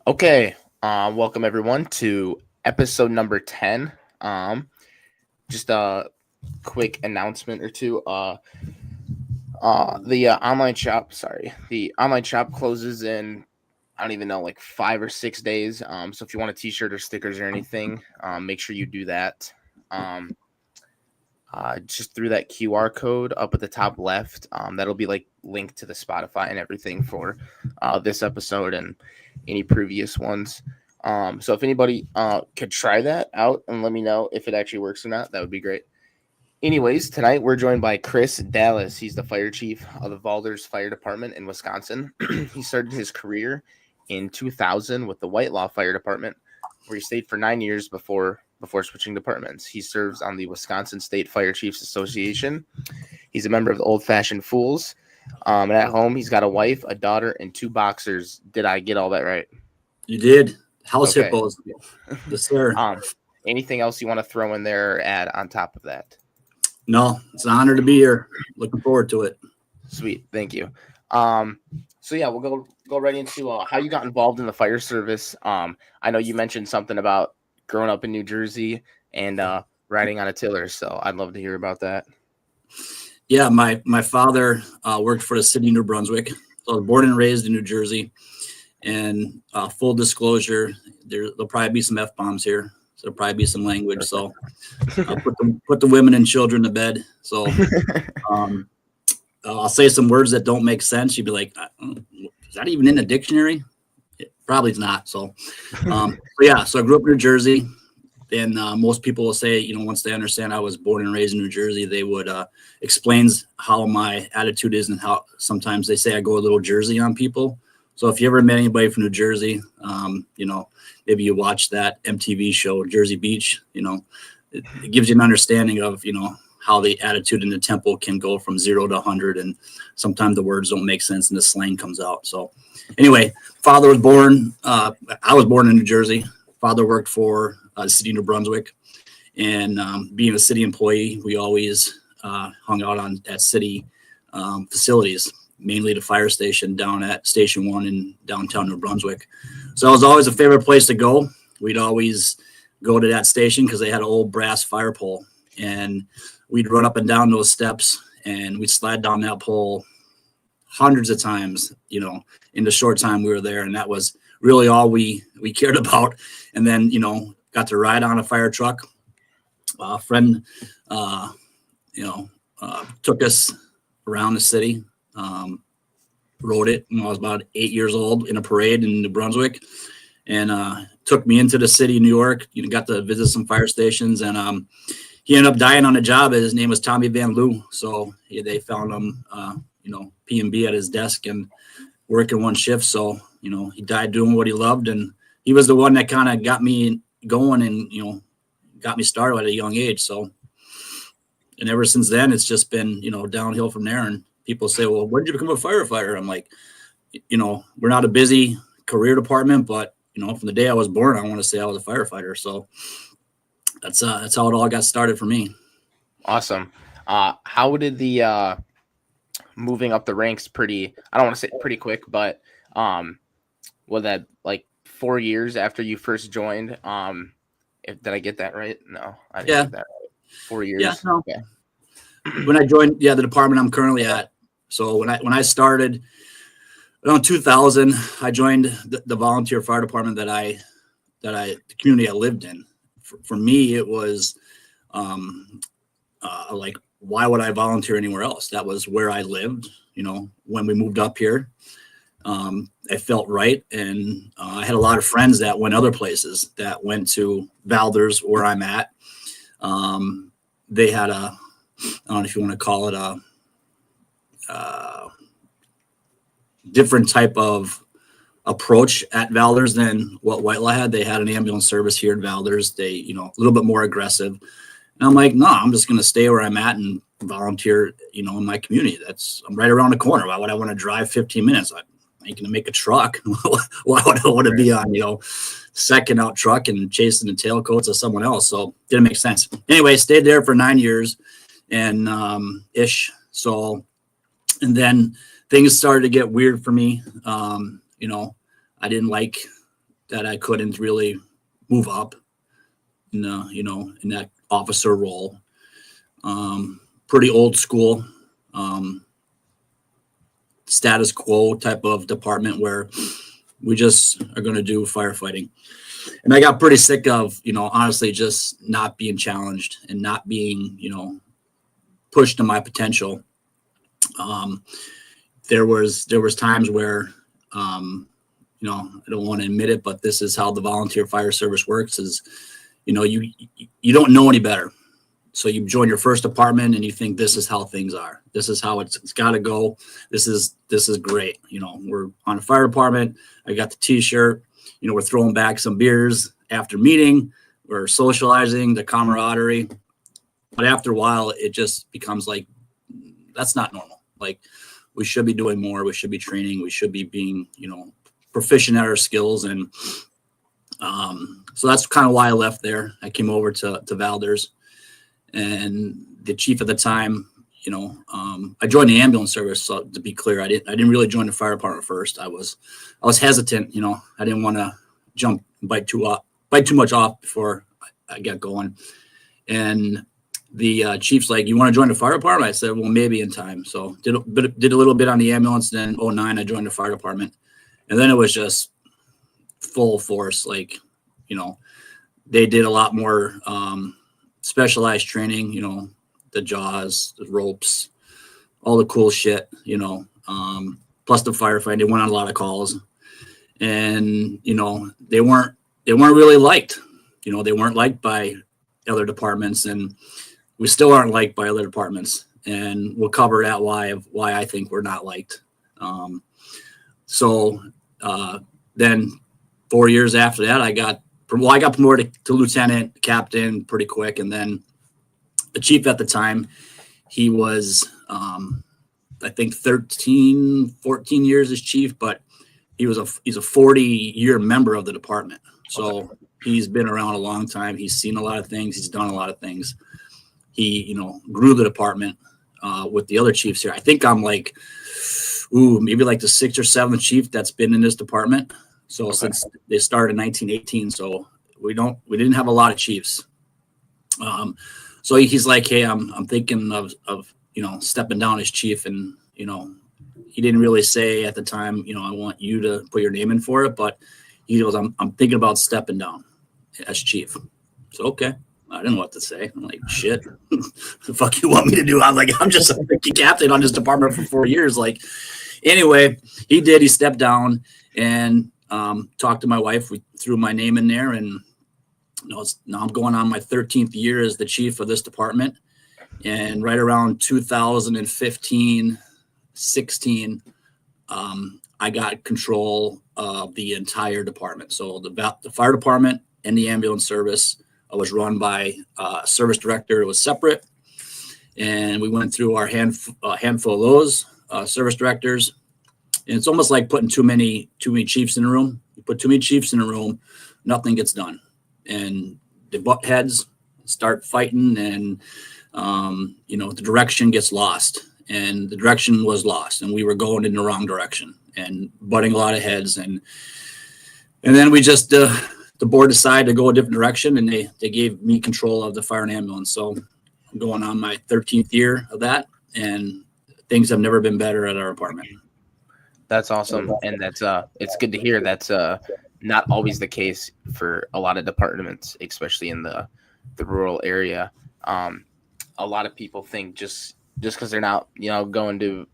Okay, welcome everyone to episode number 10. Just a quick announcement or two. The online shop closes in, I don't even know, like 5 or 6 days. So if you want a t-shirt or stickers or anything, make sure you do that. Just through that QR code up at the top left. That'll be like linked to the Spotify and everything for this episode and any previous ones. So if anybody could try that out and let me know if it actually works or not, that would be great. Anyways, tonight we're joined by Chris Dallas. He's the fire chief of the Valders Fire Department in Wisconsin. He started his career in 2000 with the Whitelaw Fire Department, where he stayed for 9 years before switching departments. He serves on the Wisconsin State Fire Chiefs Association. He's a member of the Old Fashioned Fools. And at home, he's got a wife, a daughter, and 2 boxers. Did I get all that right? You did. House Okay. hippos. Yes, sir. Anything else you want to throw in there or add on top of that? No, it's an honor to be here. Looking forward to it. Sweet. Thank you. So yeah, we'll go right into how you got involved in the fire service. I know you mentioned something about growing up in New Jersey and riding on a tiller, so I'd love to hear about that. Yeah, my father worked for the city of New Brunswick. So I was born and raised in New Jersey. And full disclosure, there'll probably be some F-bombs here. So there'll probably be some language. So put the women and children to bed. So I'll say some words that don't make sense. You'd be like, is that even in the dictionary? Probably not. So, so I grew up in New Jersey. And most people will say, once they understand I was born and raised in New Jersey, they would explains how my attitude is and how sometimes they say I go a little Jersey on people. So if you ever met anybody from New Jersey, maybe you watch that MTV show, Jersey Beach, it gives you an understanding of, how the attitude in the temple can go from 0 to 100. And sometimes the words don't make sense and the slang comes out. So anyway, I was born in New Jersey. Father worked for the city of New Brunswick. And being a city employee, we always hung out at city facilities, mainly the fire station down at Station 1 in downtown New Brunswick. So it was always a favorite place to go. We'd always go to that station because they had an old brass fire pole. And we'd run up and down those steps and we'd slide down that pole hundreds of times, in the short time we were there. And that was really all we cared about. And then, got to ride on a fire truck. A friend, took us around the city. Rode it when I was about 8 years old in a parade in New Brunswick, and took me into the city of New York. Got to visit some fire stations, and he ended up dying on the job. His name was Tommy Van Loo. So they found him, P&B at his desk and working one shift. So he died doing what he loved, and he was the one that kind of got me going and got me started at a young age. So, and ever since then, it's just been downhill from there. And people say, well, when did you become a firefighter? I'm like, we're not a busy career department, but, from the day I was born, I want to say I was a firefighter. So that's how it all got started for me. Awesome. How did the moving up the ranks I don't want to say pretty quick, but was that like 4 years after you first joined? Did I get that right? No, I didn't get that right. 4 years. Yeah, no. Okay. When I joined, the department I'm currently at. So when I started around 2000, I joined the volunteer fire department the community I lived in. For me, it was like, why would I volunteer anywhere else? That was where I lived. When we moved up here, I felt right, and I had a lot of friends that went other places, that went to Valders, where I'm at. They had I don't know if you want to call it a different type of approach at Valders than what Whitelaw had. They had an ambulance service here at Valders. They, a little bit more aggressive. And I'm like, no, I'm just going to stay where I'm at and volunteer, in my community. I'm right around the corner. Why would I want to drive 15 minutes? I'm going to make a truck. Why would I want to be on, second out truck and chasing the tailcoats of someone else? So didn't make sense. Anyway, stayed there for 9 years and ish. So, and then things started to get weird for me. I didn't like that I couldn't really move up in in that officer role. Pretty old school, status quo type of department where we just are going to do firefighting. And I got pretty sick of, honestly, just not being challenged and not being, pushed to my potential. There was times where, I don't want to admit it, but this is how the volunteer fire service works is, you don't know any better. So you join your first department and you think this is how things are. This is how it's got to go. This is great. We're on a fire department. I got the t-shirt, we're throwing back some beers after meeting. We're socializing, the camaraderie. But after a while, it just becomes like, that's not normal. Like we should be doing more. We should be training. We should be being, proficient at our skills. And so that's kind of why I left there. I came over to Valders, and the chief at the time, I joined the ambulance service. So to be clear, I didn't really join the fire department first. I was hesitant. I didn't want to bite too much off before I got going. And the chief's like, "You want to join the fire department?" I said, "Well, maybe in time." So did a little bit on the ambulance. Then 2009, I joined the fire department, and then it was just full force. Like, they did a lot more specialized training. The jaws, the ropes, all the cool shit. Plus the firefighting. They went on a lot of calls, and they weren't really liked. They weren't liked by other departments, and we still aren't liked by other departments. And we'll cover that why I think we're not liked. So then 4 years after that, I got promoted to lieutenant, captain pretty quick, and then the chief at the time, he was I think 13, 14 years as chief, but he's a 40-year member of the department. So he's been around a long time. He's seen a lot of things. He's done a lot of things. He, grew the department with the other chiefs here. I think I'm like, maybe like the 6th or 7th chief that's been in this department. So since they started in 1918, so we didn't have a lot of chiefs. So he's like, "Hey, I'm thinking of stepping down as chief," and he didn't really say at the time, "I want you to put your name in for it," but he goes, I'm thinking about stepping down as chief. So okay. I didn't know what to say. I'm like, shit, the fuck you want me to do? I'm like, I'm just a freaking captain on this department for 4 years. Like, anyway, he did. He stepped down and talked to my wife. We threw my name in there, and now I'm going on my 13th year as the chief of this department. And right around 2015, 16, I got control of the entire department. So the fire department and the ambulance service was run by a service director. It was separate. And we went through our handful of those service directors. And it's almost like putting too many chiefs in a room. You put too many chiefs in a room, nothing gets done. And they butt heads, start fighting, and the direction gets lost. And the direction was lost, and we were going in the wrong direction and butting a lot of heads. And then we just the board decided to go a different direction, and they gave me control of the fire and ambulance. So I'm going on my 13th year of that, and things have never been better at our department. That's awesome, and that's it's good to hear. That's not always the case for a lot of departments, especially in the rural area. A lot of people think just because they're not going to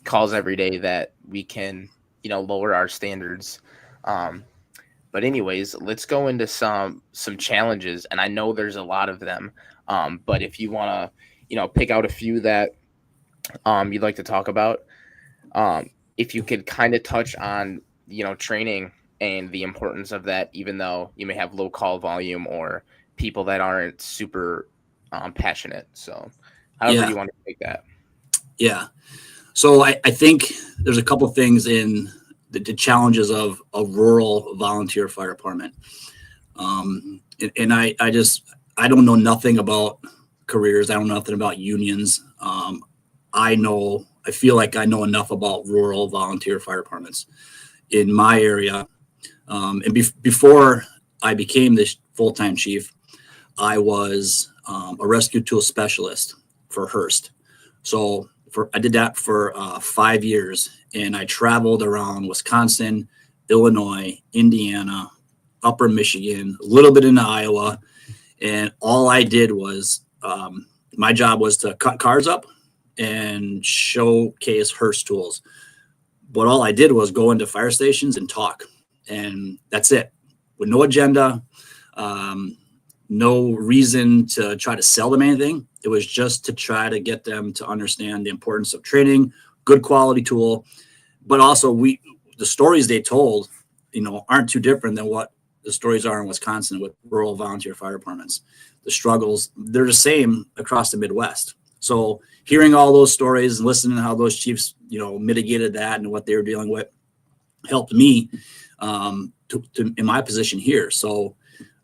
calls every day that we can lower our standards. But anyways, let's go into some challenges, and I know there's a lot of them. But if you want to pick out a few that you'd like to talk about, if you could kind of touch on training and the importance of that, even though you may have low call volume or people that aren't super passionate. So however you want to take that. Yeah. So I think there's a couple things in the challenges of a rural volunteer fire department. And I don't know nothing about careers. I don't know nothing about unions. I feel like I know enough about rural volunteer fire departments in my area. Before I became this full-time chief, I was a rescue tool specialist for Hearst. So I did that for 5 years, and I traveled around Wisconsin, Illinois, Indiana, Upper Michigan, a little bit into Iowa, and all I did was my job was to cut cars up and showcase Hearst tools. But all I did was go into fire stations and talk, and that's it, with no agenda, no reason to try to sell them anything. It was just to try to get them to understand the importance of training, good quality tool, but also the stories they told, aren't too different than what the stories are in Wisconsin with rural volunteer fire departments. The struggles, they're the same across the Midwest. So hearing all those stories and listening to how those chiefs, mitigated that and what they were dealing with helped me in my position here. So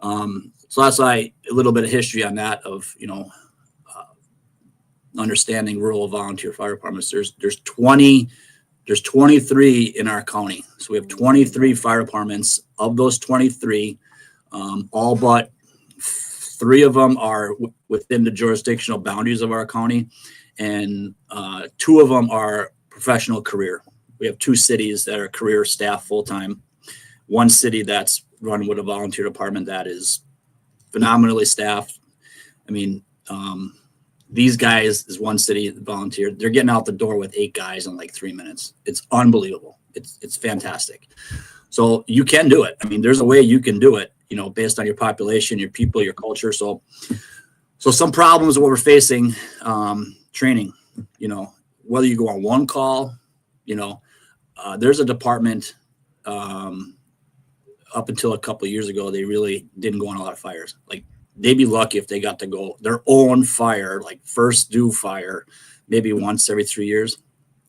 that's why a little bit of history on that of, understanding rural volunteer fire departments. There's 23 in our county. So we have 23 fire departments. Of those 23, all but 3 of them are within the jurisdictional boundaries of our county, and 2 of them are professional career. We have 2 cities that are career staff full-time. 1 city that's run with a volunteer department that is phenomenally staffed. I mean, these guys is 1 city volunteer. They're getting out the door with 8 guys in like 3 minutes. It's unbelievable. It's fantastic. So you can do it. I mean, there's a way you can do it, based on your population, your people, your culture. So some problems what we're facing, training, whether you go on one call, there's a department, up until a couple of years ago, they really didn't go on a lot of fires. Like, they'd be lucky if they got to go their own fire, like first due fire, maybe once every 3 years.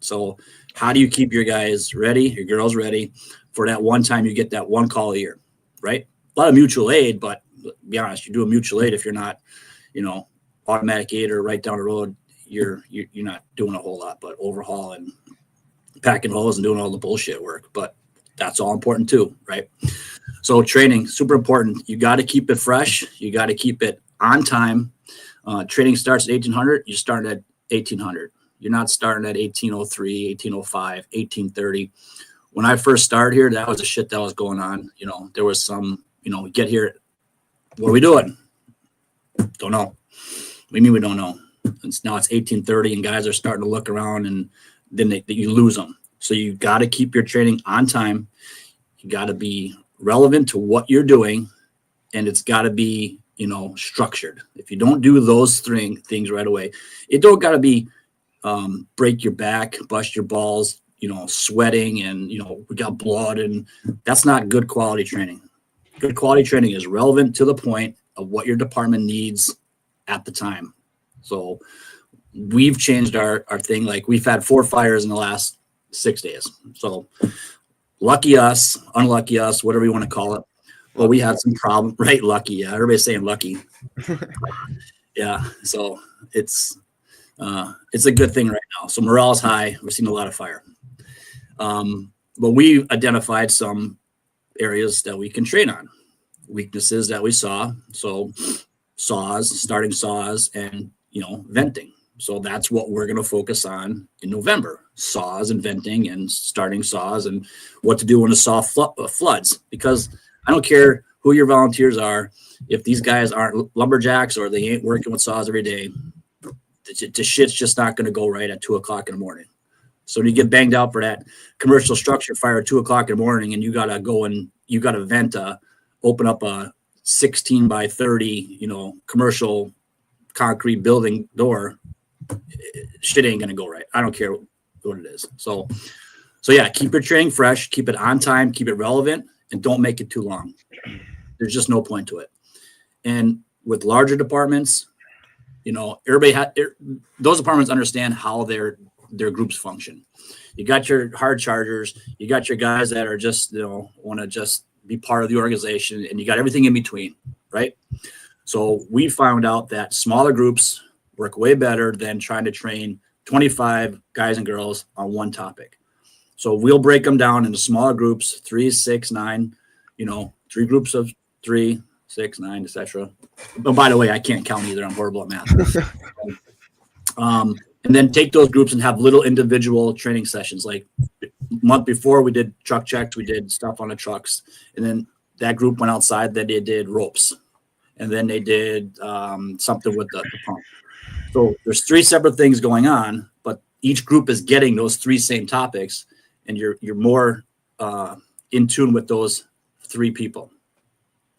So how do you keep your guys ready, your girls ready for that one time you get that one call a year, right? A lot of mutual aid, but be honest, you do a mutual aid if you're not, automatic aid or right down the road, you're not doing a whole lot, but overhaul and packing hose and doing all the bullshit work. But that's all important too, right? So training, super important. You got to keep it fresh. You got to keep it on time. Training starts at 1800. You start at 1800. You're not starting at 1803, 1805, 1830. When I first started here, that was the shit that was going on. There was some, get here. What are we doing? Don't know. What do you mean we don't know? Now it's 1830 and guys are starting to look around, and then you lose them. So you got to keep your training on time. You got to be relevant to what you're doing, and it's got to be, structured. If you don't do those 3 things right away, it don't got to be break your back, bust your balls, sweating and, we got blood, and that's not good quality training. Good quality training is relevant to the point of what your department needs at the time. So we've changed our thing. Like, we've had 4 fires in the last 6 days. So lucky us, unlucky us, whatever you want to call it. Well, we had some problem, right? Lucky. Yeah. Everybody's saying lucky. Yeah. So it's a good thing right now. So morale's high. We're seeing a lot of fire. But we identified some areas that we can train on, weaknesses that we saw. So starting saws and, venting. So that's what we're going to focus on in November: saws and venting and starting saws and what to do when a saw floods. Because I don't care who your volunteers are. If these guys aren't lumberjacks or they ain't working with saws every day, the shit's just not going to go right at 2 o'clock in the morning. So when you get banged out for that commercial structure fire at 2 o'clock in the morning, and you got to go and you got to open up a 16 by 30, commercial concrete building door, shit ain't going to go right. I don't care what it is. So yeah, keep your training fresh, keep it on time, keep it relevant, and don't make it too long. There's just no point to it. And with larger departments, those departments understand how their groups function. You got your hard chargers, you got your guys that are just, want to just be part of the organization, and you got everything in between, right? So we found out that smaller groups work way better than trying to train 25 guys and girls on one topic. So we'll break them down into smaller groups, 3, 6, 9, 3 groups of 3, 6, 9, etc. But by the way, I can't count either. I'm horrible at math. And then take those groups and have little individual training sessions. Like month before, we did truck checks, we did stuff on the trucks, and then that group went outside. Then they did ropes, and then they did something with the pump. So there's 3 separate things going on, but each group is getting those 3 same topics, and you're more in tune with those 3 people.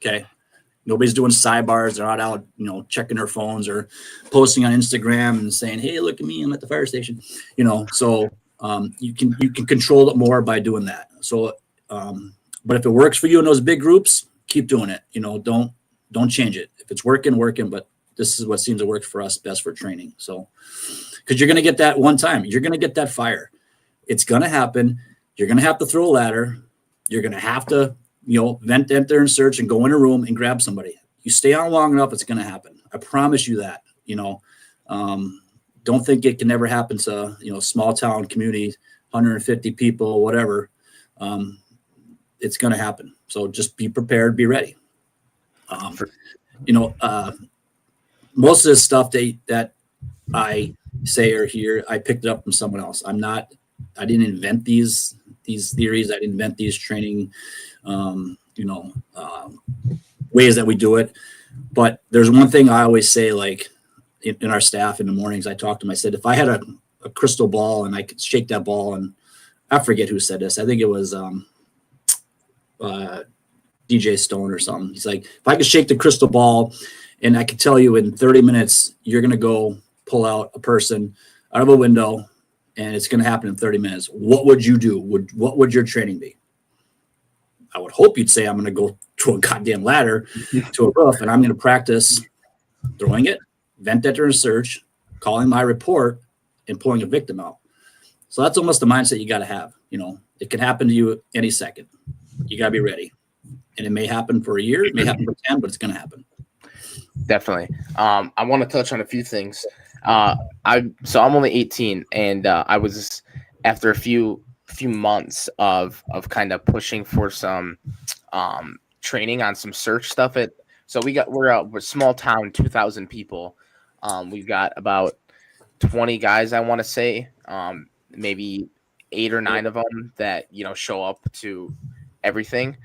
Okay. Nobody's doing sidebars. They're not out, checking their phones or posting on Instagram and saying, "Hey, look at me, I'm at the fire station." So you can control it more by doing that. So, but if it works for you in those big groups, keep doing it. Don't change it. If it's working. But this is what seems to work for us best for training. So, because you're going to get that one time, you're going to get that fire. It's going to happen. You're going to have to throw a ladder. You're going to have to vent, enter, and search, and go in a room and grab somebody. You stay on long enough, it's going to happen. I promise you that. Don't think it can never happen to small town community, 150 people, whatever. It's going to happen. So just be prepared, be ready. Most of the stuff that I say or hear, I picked it up from someone else. I didn't invent these theories. I didn't invent these training ways that we do it. But there's one thing I always say, like in our staff in the mornings, I talk to them. I said, if I had a crystal ball and I could shake that ball, and I forget who said this. I think it was DJ Stone or something. He's like, if I could shake the crystal ball and I could tell you in 30 minutes, you're going to go pull out a person out of a window and it's going to happen in 30 minutes. What would you do? What would your training be? I would hope you'd say, I'm going to go to a goddamn ladder to a roof and I'm going to practice throwing it, vent, enter, and search, calling my report, and pulling a victim out. So that's almost the mindset you got to have. It can happen to you any second. You got to be ready. And it may happen for a year, it may happen for 10, but it's going to happen. Definitely. I want to touch on a few things. I'm only 18, and I was, after a few months of kind of pushing for some training on some search stuff. We're a small town, 2,000 people. We've got about 20 guys, I want to say, maybe 8 or 9 of them that show up to everything.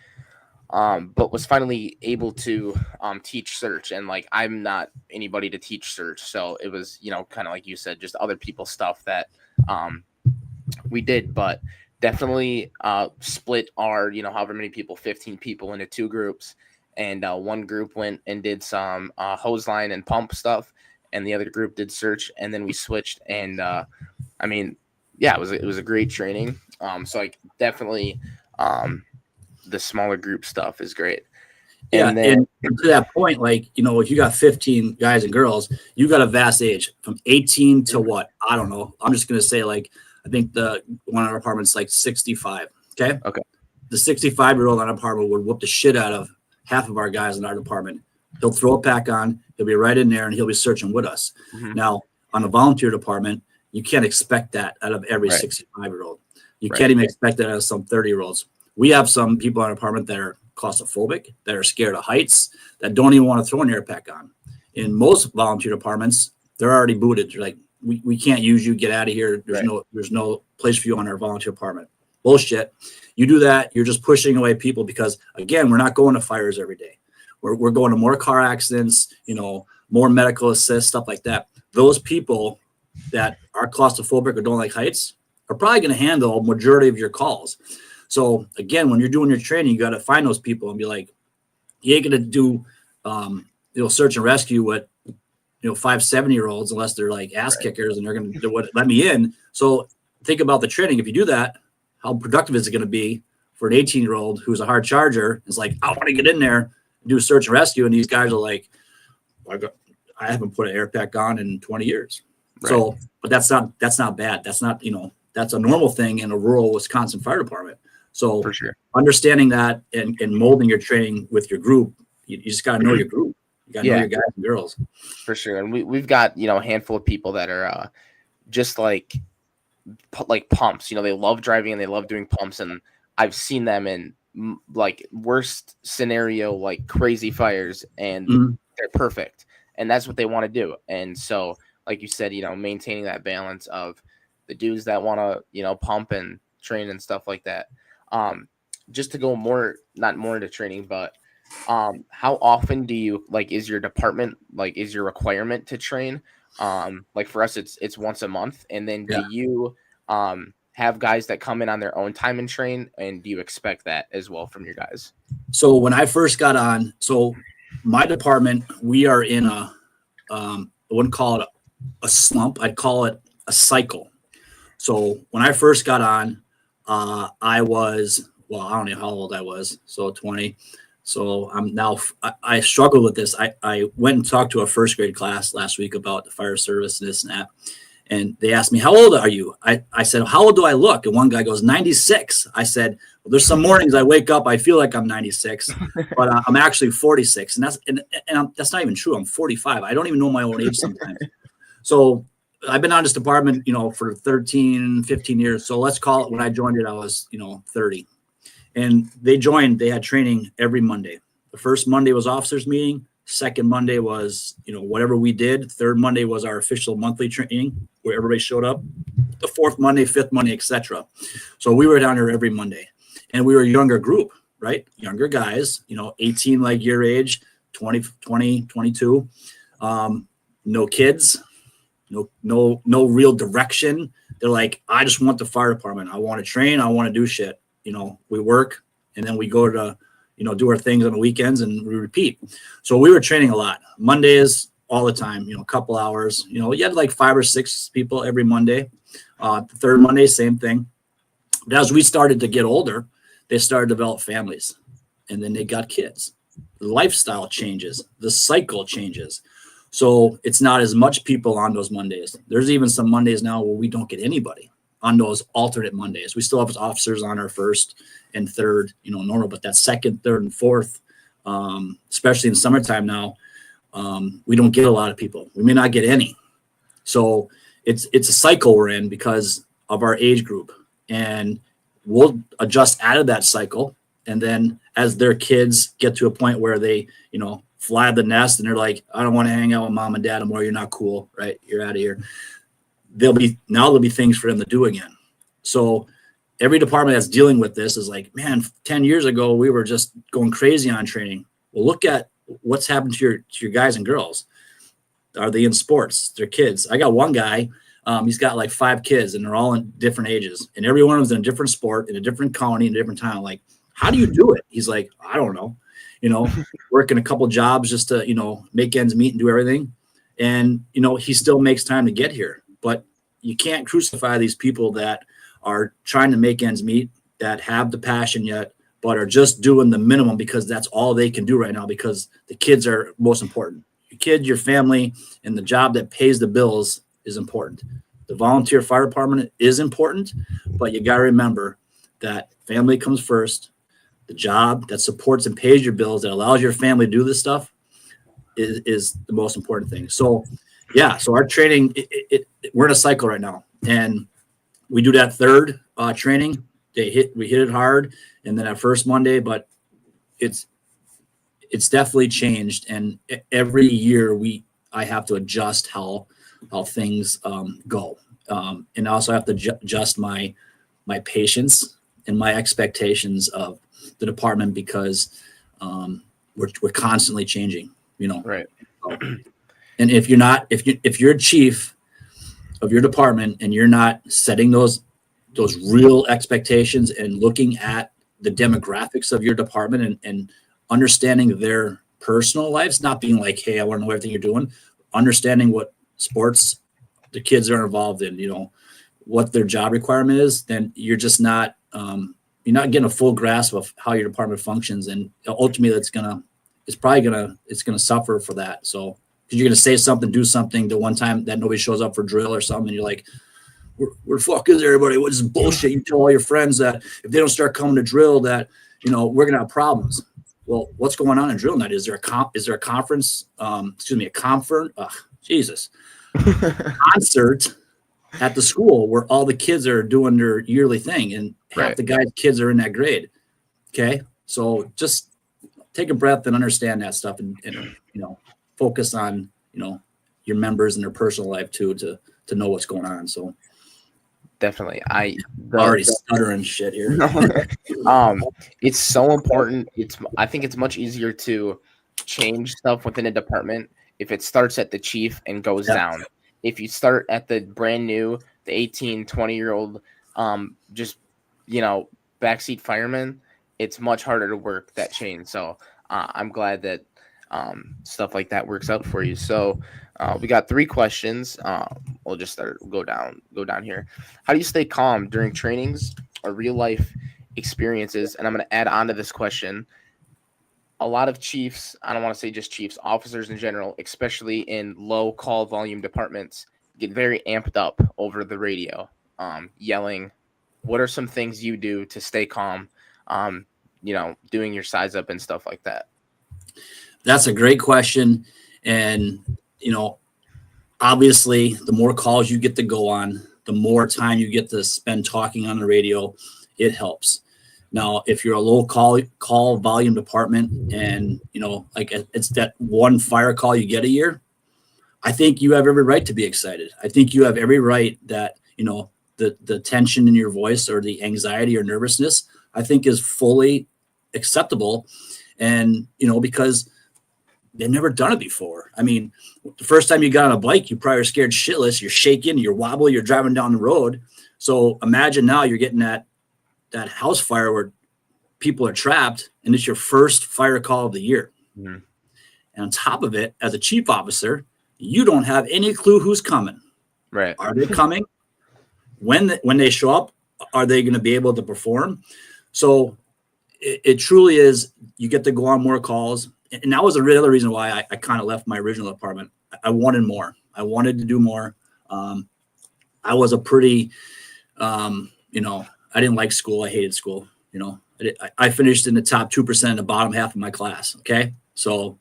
But was finally able to teach search, and I'm not anybody to teach search, so it was kind of like you said, just other people's stuff that we did, but definitely split our however many people, 15 people, into 2 groups, and one group went and did some hose line and pump stuff, and the other group did search, and then we switched, and it was a great training. So definitely the smaller group stuff is great. And to that point, if you got 15 guys and girls, you got a vast age from 18 to what? I don't know. I'm just going to say, I think the one in our apartment's 65. Okay. The 65-year-old in our apartment would whoop the shit out of half of our guys in our department. He'll throw a pack on, he'll be right in there, and he'll be searching with us. Mm-hmm. Now, on a volunteer department, you can't expect that out of every 65-year-old. You can't even expect that out of some 30-year-olds. We have some people in our apartment that are claustrophobic, that are scared of heights, that don't even want to throw an air pack on. In most volunteer departments, they're already booted. They're like, we can't use you. Get out of here. There's no place for you on our volunteer department. Bullshit. You do that, you're just pushing away people, because again, we're not going to fires every day. We're going to more car accidents, more medical assist, stuff like that. Those people that are claustrophobic or don't like heights are probably going to handle a majority of your calls. So again, when you're doing your training, you got to find those people and be like, you ain't going to do, search and rescue with, 5 7-year-olds unless they're ass kickers and they're going to let me in. So think about the training. If you do that, how productive is it going to be for an 18-year-old who's a hard charger? It's I want to get in there and do search and rescue. And these guys are I haven't put an air pack on in 20 years. Right. So, but that's not bad. That's not, that's a normal thing in a rural Wisconsin fire department. So for sure, understanding that and molding your training with your group, you just got to know your group. You got to know your guys and girls. For sure. And we've got, a handful of people that are just like pumps. You know, they love driving and they love doing pumps, and I've seen them in like worst scenario, like crazy fires, and they're perfect, and that's what they want to do. And so, like you said, you know, maintaining that balance of the dudes that want to, you know, pump and train and stuff like that. Just to go not more into training, but how often do you, like, is your department, like, is your requirement to train? Like for us, it's once a month, and then do you have guys that come in on their own time and train, and do you expect that as well from your guys? So when I first got on, so my department, we are in I wouldn't call it a slump. I'd call it a cycle. So when I first got on, I was, well, I don't know how old I was. So 20. So I'm now, I struggle with this. I went and talked to a first grade class last week about the fire service and this and that. And they asked me, how old are you? I said, how old do I look? And one guy goes, 96. I said, well, there's some mornings I wake up, I feel like I'm 96, but I'm actually 46. And that's not even true. I'm 45. I don't even know my own age sometimes. So I've been on this department, you know, for 13, 15 years. So let's call it, when I joined it, I was, you know, 30. And they had training every Monday. The first Monday was officers meeting. Second Monday was, you know, whatever we did. Third Monday was our official monthly training where everybody showed up. The fourth Monday, fifth Monday, etc. So we were down here every Monday, and we were a younger group, right? Younger guys, you know, 18 like your age, 20, 22. No kids, no real direction. They're like, I just want the fire department. I want to train. I want to do shit. You know, we work, and then we go to, you know, do our things on the weekends, and we repeat. So we were training a lot. Mondays, all the time, you know, a couple hours. You know, you had like 5 or 6 people every Monday. The third Monday, same thing. But as we started to get older, they started to develop families, and then they got kids. The lifestyle changes. The cycle changes. So it's not as much people on those Mondays. There's even some Mondays now where we don't get anybody on those alternate Mondays. We still have officers on our first and third, you know, normal, but that second, third, and fourth, especially in summertime now, we don't get a lot of people. We may not get any. So it's a cycle we're in because of our age group, and we'll adjust out of that cycle. And then as their kids get to a point where they, you know, fly the nest and they're like, I don't want to hang out with mom and dad anymore. You're not cool, right? You're out of here. There'll be things for them to do again. So every department that's dealing with this is like, man, 10 years ago, we were just going crazy on training. Well, look at what's happened to your guys and girls. Are they in sports? Their kids. I got one guy, he's got like 5 kids, and they're all in different ages, and every one of them's in a different sport, in a different county, in a different town. Like, how do you do it? He's like, I don't know, you know, working a couple jobs just to, you know, make ends meet and do everything. And, you know, he still makes time to get here. But you can't crucify these people that are trying to make ends meet, that have the passion yet, but are just doing the minimum because that's all they can do right now, because the kids are most important. Your kid, your family, and the job that pays the bills is important. The volunteer fire department is important, but you got to remember that family comes first. The job that supports and pays your bills, that allows your family to do this stuff, is the most important thing. So, yeah, so our training, we're in a cycle right now, and we do that third training. We hit it hard, and then that first Monday, but it's definitely changed. And every year I have to adjust how things go, and I also have to adjust my patience and my expectations of the department, because we're constantly changing, you know. Right. And if you're a chief of your department and you're not setting those real expectations and looking at the demographics of your department and understanding their personal lives, not being like, hey, I want to know everything you're doing, understanding what sports the kids are involved in, you know, what their job requirement is, then you're just not, you're not getting a full grasp of how your department functions. And ultimately it's going to suffer for that. So, because you're going to say something, do something the one time that nobody shows up for drill or something, and you're like, where the fuck is everybody? What is bullshit? You tell all your friends that if they don't start coming to drill, that, you know, we're going to have problems. Well, what's going on in drill night? Is there a conference? A concert at the school where all the kids are doing their yearly thing, and half the guys' kids are in that grade. Okay, so just take a breath and understand that stuff, and focus on your members and their personal life too, to know what's going on. So definitely, already stuttering shit here. It's so important. I think it's much easier to change stuff within a department if it starts at the chief and goes down. If you start at the brand new, the 18, 20-year-old, just backseat fireman, it's much harder to work that change. So I'm glad that stuff like that works out for you. So we got 3 questions. We'll just go down here. How do you stay calm during trainings or real life experiences? And I'm going to add on to this question. A lot of chiefs, I don't want to say just chiefs, officers in general, especially in low call volume departments, get very amped up over the radio, yelling. What are some things you do to stay calm, doing your size up and stuff like that? That's a great question. And, obviously the more calls you get to go on, the more time you get to spend talking on the radio, it helps. Now, if you're a low call volume department and, it's that one fire call you get a year, I think you have every right to be excited. I think you have every right that, the tension in your voice or the anxiety or nervousness, I think is fully acceptable. And, because they've never done it before. I mean, the first time you got on a bike, you probably were scared shitless. You're shaking, you're wobbly, you're driving down the road. So imagine now you're getting that house fire where people are trapped, and it's your first fire call of the year. Mm-hmm. And on top of it, as a chief officer, you don't have any clue who's coming. Right? Are they coming? When they show up, are they going to be able to perform? So it truly is. You get to go on more calls. And that was the other reason why I kind of left my original department. I wanted more. I wanted to do more. I was a pretty, I didn't like school. I hated school. I finished in the top 2% in the bottom half of my class. Okay. So,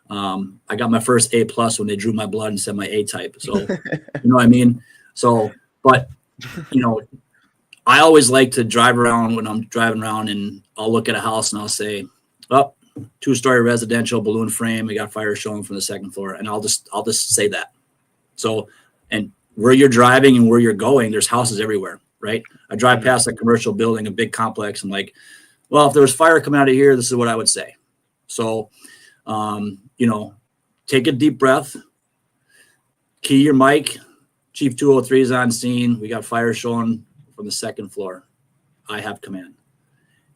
I got my first A+ when they drew my blood and said my A type. So, you know what I mean? So, but, I always like to drive around when I'm driving around, and I'll look at a house and I'll say, oh, 2-story residential balloon frame. We got fire showing from the 2nd floor. And I'll just say that. So, and where you're driving and where you're going, there's houses everywhere, right? I drive past a commercial building, a big complex. I'm like, well, if there was fire coming out of here, this is what I would say. So, take a deep breath, key your mic. Chief 203 is on scene. We got fire showing from the 2nd floor. I have command.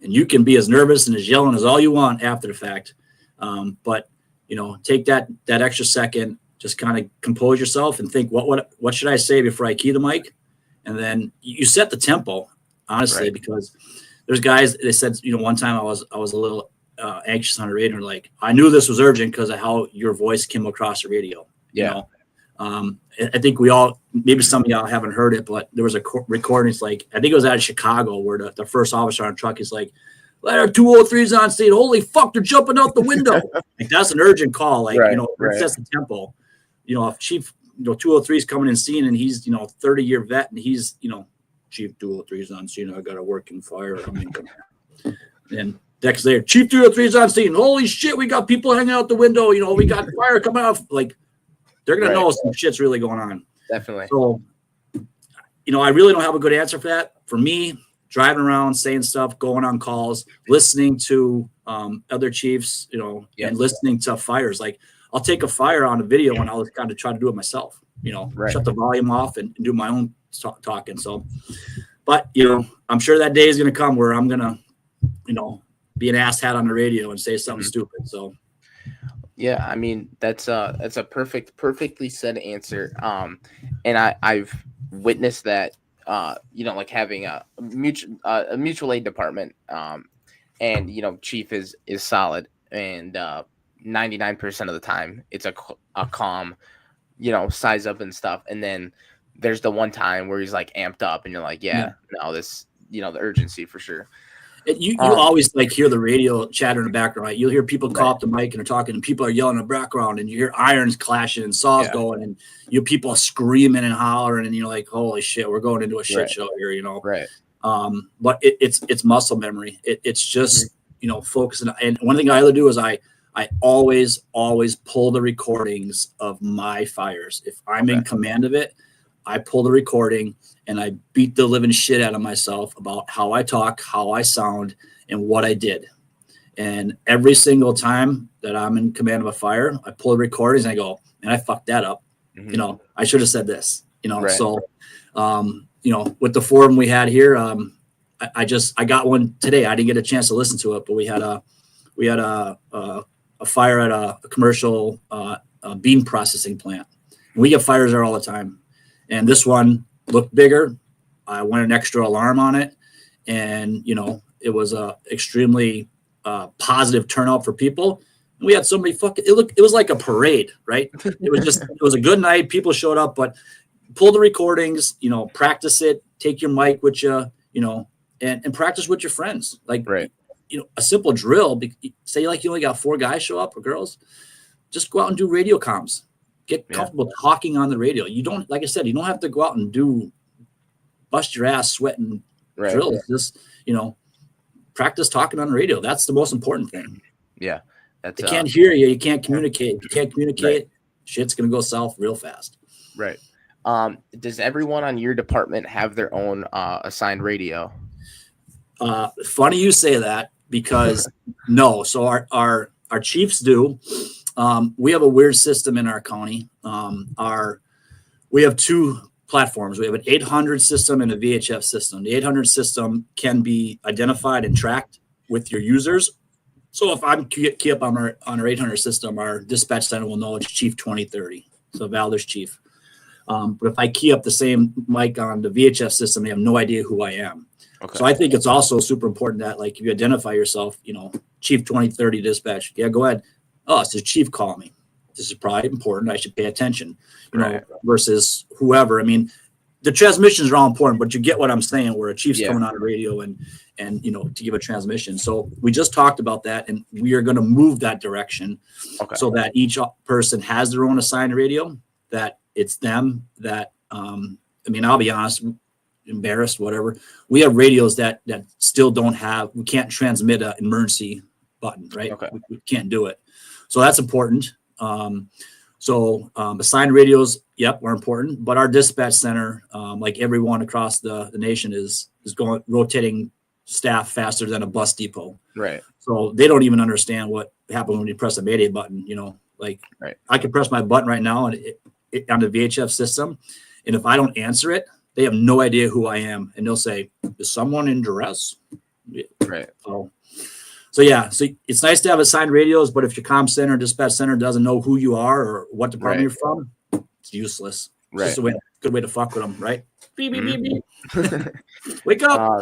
And you can be as nervous and as yelling as all you want after the fact. But, take that extra second, just kind of compose yourself and think, what should I say before I key the mic? And then you set the tempo, honestly, right. Because there's guys, they said, one time I was a little anxious on the radio, and like, I knew this was urgent because of how your voice came across the radio. Yeah. I think maybe some of y'all haven't heard it, but there was a recording. It's like, I think it was out of Chicago, where the first officer on a truck is like, let our 203s on scene. Holy fuck, they're jumping out the window. Like, that's an urgent call. Like, right, it sets the tempo. If Chief 203 is coming in scene, and he's 30-year vet, and he's Chief 203 is on scene. I got to work in fire. And next day, Chief 203 is on scene. Holy shit, we got people hanging out the window. We got fire coming out. Like, they're going to know some shit's really going on. Definitely. So, I really don't have a good answer for that. For me, driving around, saying stuff, going on calls, listening to other chiefs, and listening to fires. Like, I'll take a fire on a video and I'll kind of try to do it myself, shut the volume off and do my own talking. So, but, I'm sure that day is going to come where I'm going to, be an asshat on the radio and say something stupid. So. Yeah, I mean, that's a perfectly said answer. And I've witnessed that, like having a mutual aid department, and chief is solid, and 99% of the time it's a calm, size up and stuff. And then there's the one time where he's like amped up, and you're like, no, this, the urgency for sure. You always like hear the radio chatter in the background, right? You'll hear people call up the mic and they're talking, and people are yelling in the background, and you hear irons clashing and saws going, and you hear people screaming and hollering, and you're like, holy shit, we're going into a shit show here, you know? Right. But it's muscle memory. It's just, you know, focusing. And one thing I either do is I always pull the recordings of my fires. If I'm in command of it, I pull the recording and I beat the living shit out of myself about how I talk, how I sound, and what I did. And every single time that I'm in command of a fire, I pull the recordings and I go, and I fucked that up. You know, I should have said this, you know. So, you know, with the forum we had here, I got one today. I didn't get a chance to listen to it, but we had a fire at a commercial bean processing plant. We get fires there all the time. And this one looked bigger. I went an extra alarm on it. And, you know, it was a extremely positive turnout for people. And we had so many it was like a parade, right? It was a good night. People showed up, but pull the recordings, you know, practice it, take your mic with you, you know, and practice with your friends. Like, you know, a simple drill, say like you only got 4 guys show up or girls, just go out and do radio comms. Get comfortable talking on the radio. You don't, like I said, you don't have to go out and bust your ass sweating drills. Just, you know, practice talking on the radio. That's the most important thing. Yeah. They can't hear you. You can't communicate. You can't communicate. Shit's going to go south real fast. Right. Does everyone on your department have their own assigned radio? Funny you say that, because no. So our chiefs do. We have a weird system in our county. We have 2 platforms. We have an 800 system and a VHF system. The 800 system can be identified and tracked with your users. So if I'm key up on our 800 system, our dispatch center will know it's Chief 2030. So Valders Chief. But if I key up the same mic on the VHF system, they have no idea who I am. Okay. So I think it's also super important that, like, if you identify yourself, you know, Chief 2030 dispatch, go ahead. Oh, it's the chief calling me. This is probably important. I should pay attention, you know, versus whoever. I mean, the transmissions are all important, but you get what I'm saying, where a chief's coming on the radio and, you know, to give a transmission. So we just talked about that, and we are going to move that direction so that each person has their own assigned radio, that it's them that, I mean, I'll be honest, embarrassed, whatever. We have radios that still we can't transmit an emergency button, right? We can't do it. So that's important. Assigned radios, are important, but our dispatch center, like everyone across the nation, is rotating staff faster than a bus depot. Right. So they don't even understand what happened when you press a Mayday button. You know, like I can press my button right now and on the VHF system, and if I don't answer it, they have no idea who I am, and they'll say, "Is someone in duress?" Right. So it's nice to have assigned radios, but if your comm center, dispatch center doesn't know who you are or what department you're from, it's useless. It's just a good way to fuck with them, right? Beep, beep, beep, beep. Wake up.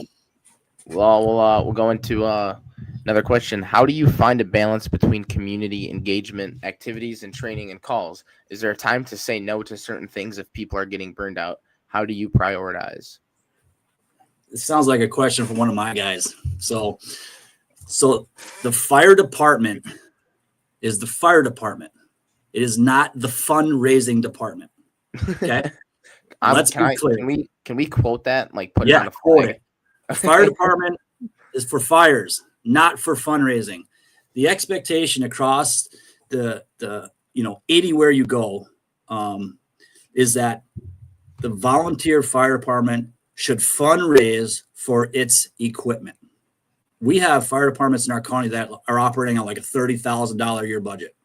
We'll go into another question. How do you find a balance between community engagement activities and training and calls? Is there a time to say no to certain things if people are getting burned out? How do you prioritize? It sounds like a question from one of my guys. So the fire department is the fire department. It is not the fundraising department. Okay. Let's be clear. Can we quote that? Like, put it on a flag? Fire department is for fires, not for fundraising. The expectation across the 80 where you go, is that the volunteer fire department should fundraise for its equipment. We have fire departments in our county that are operating on like a $30,000 a year budget.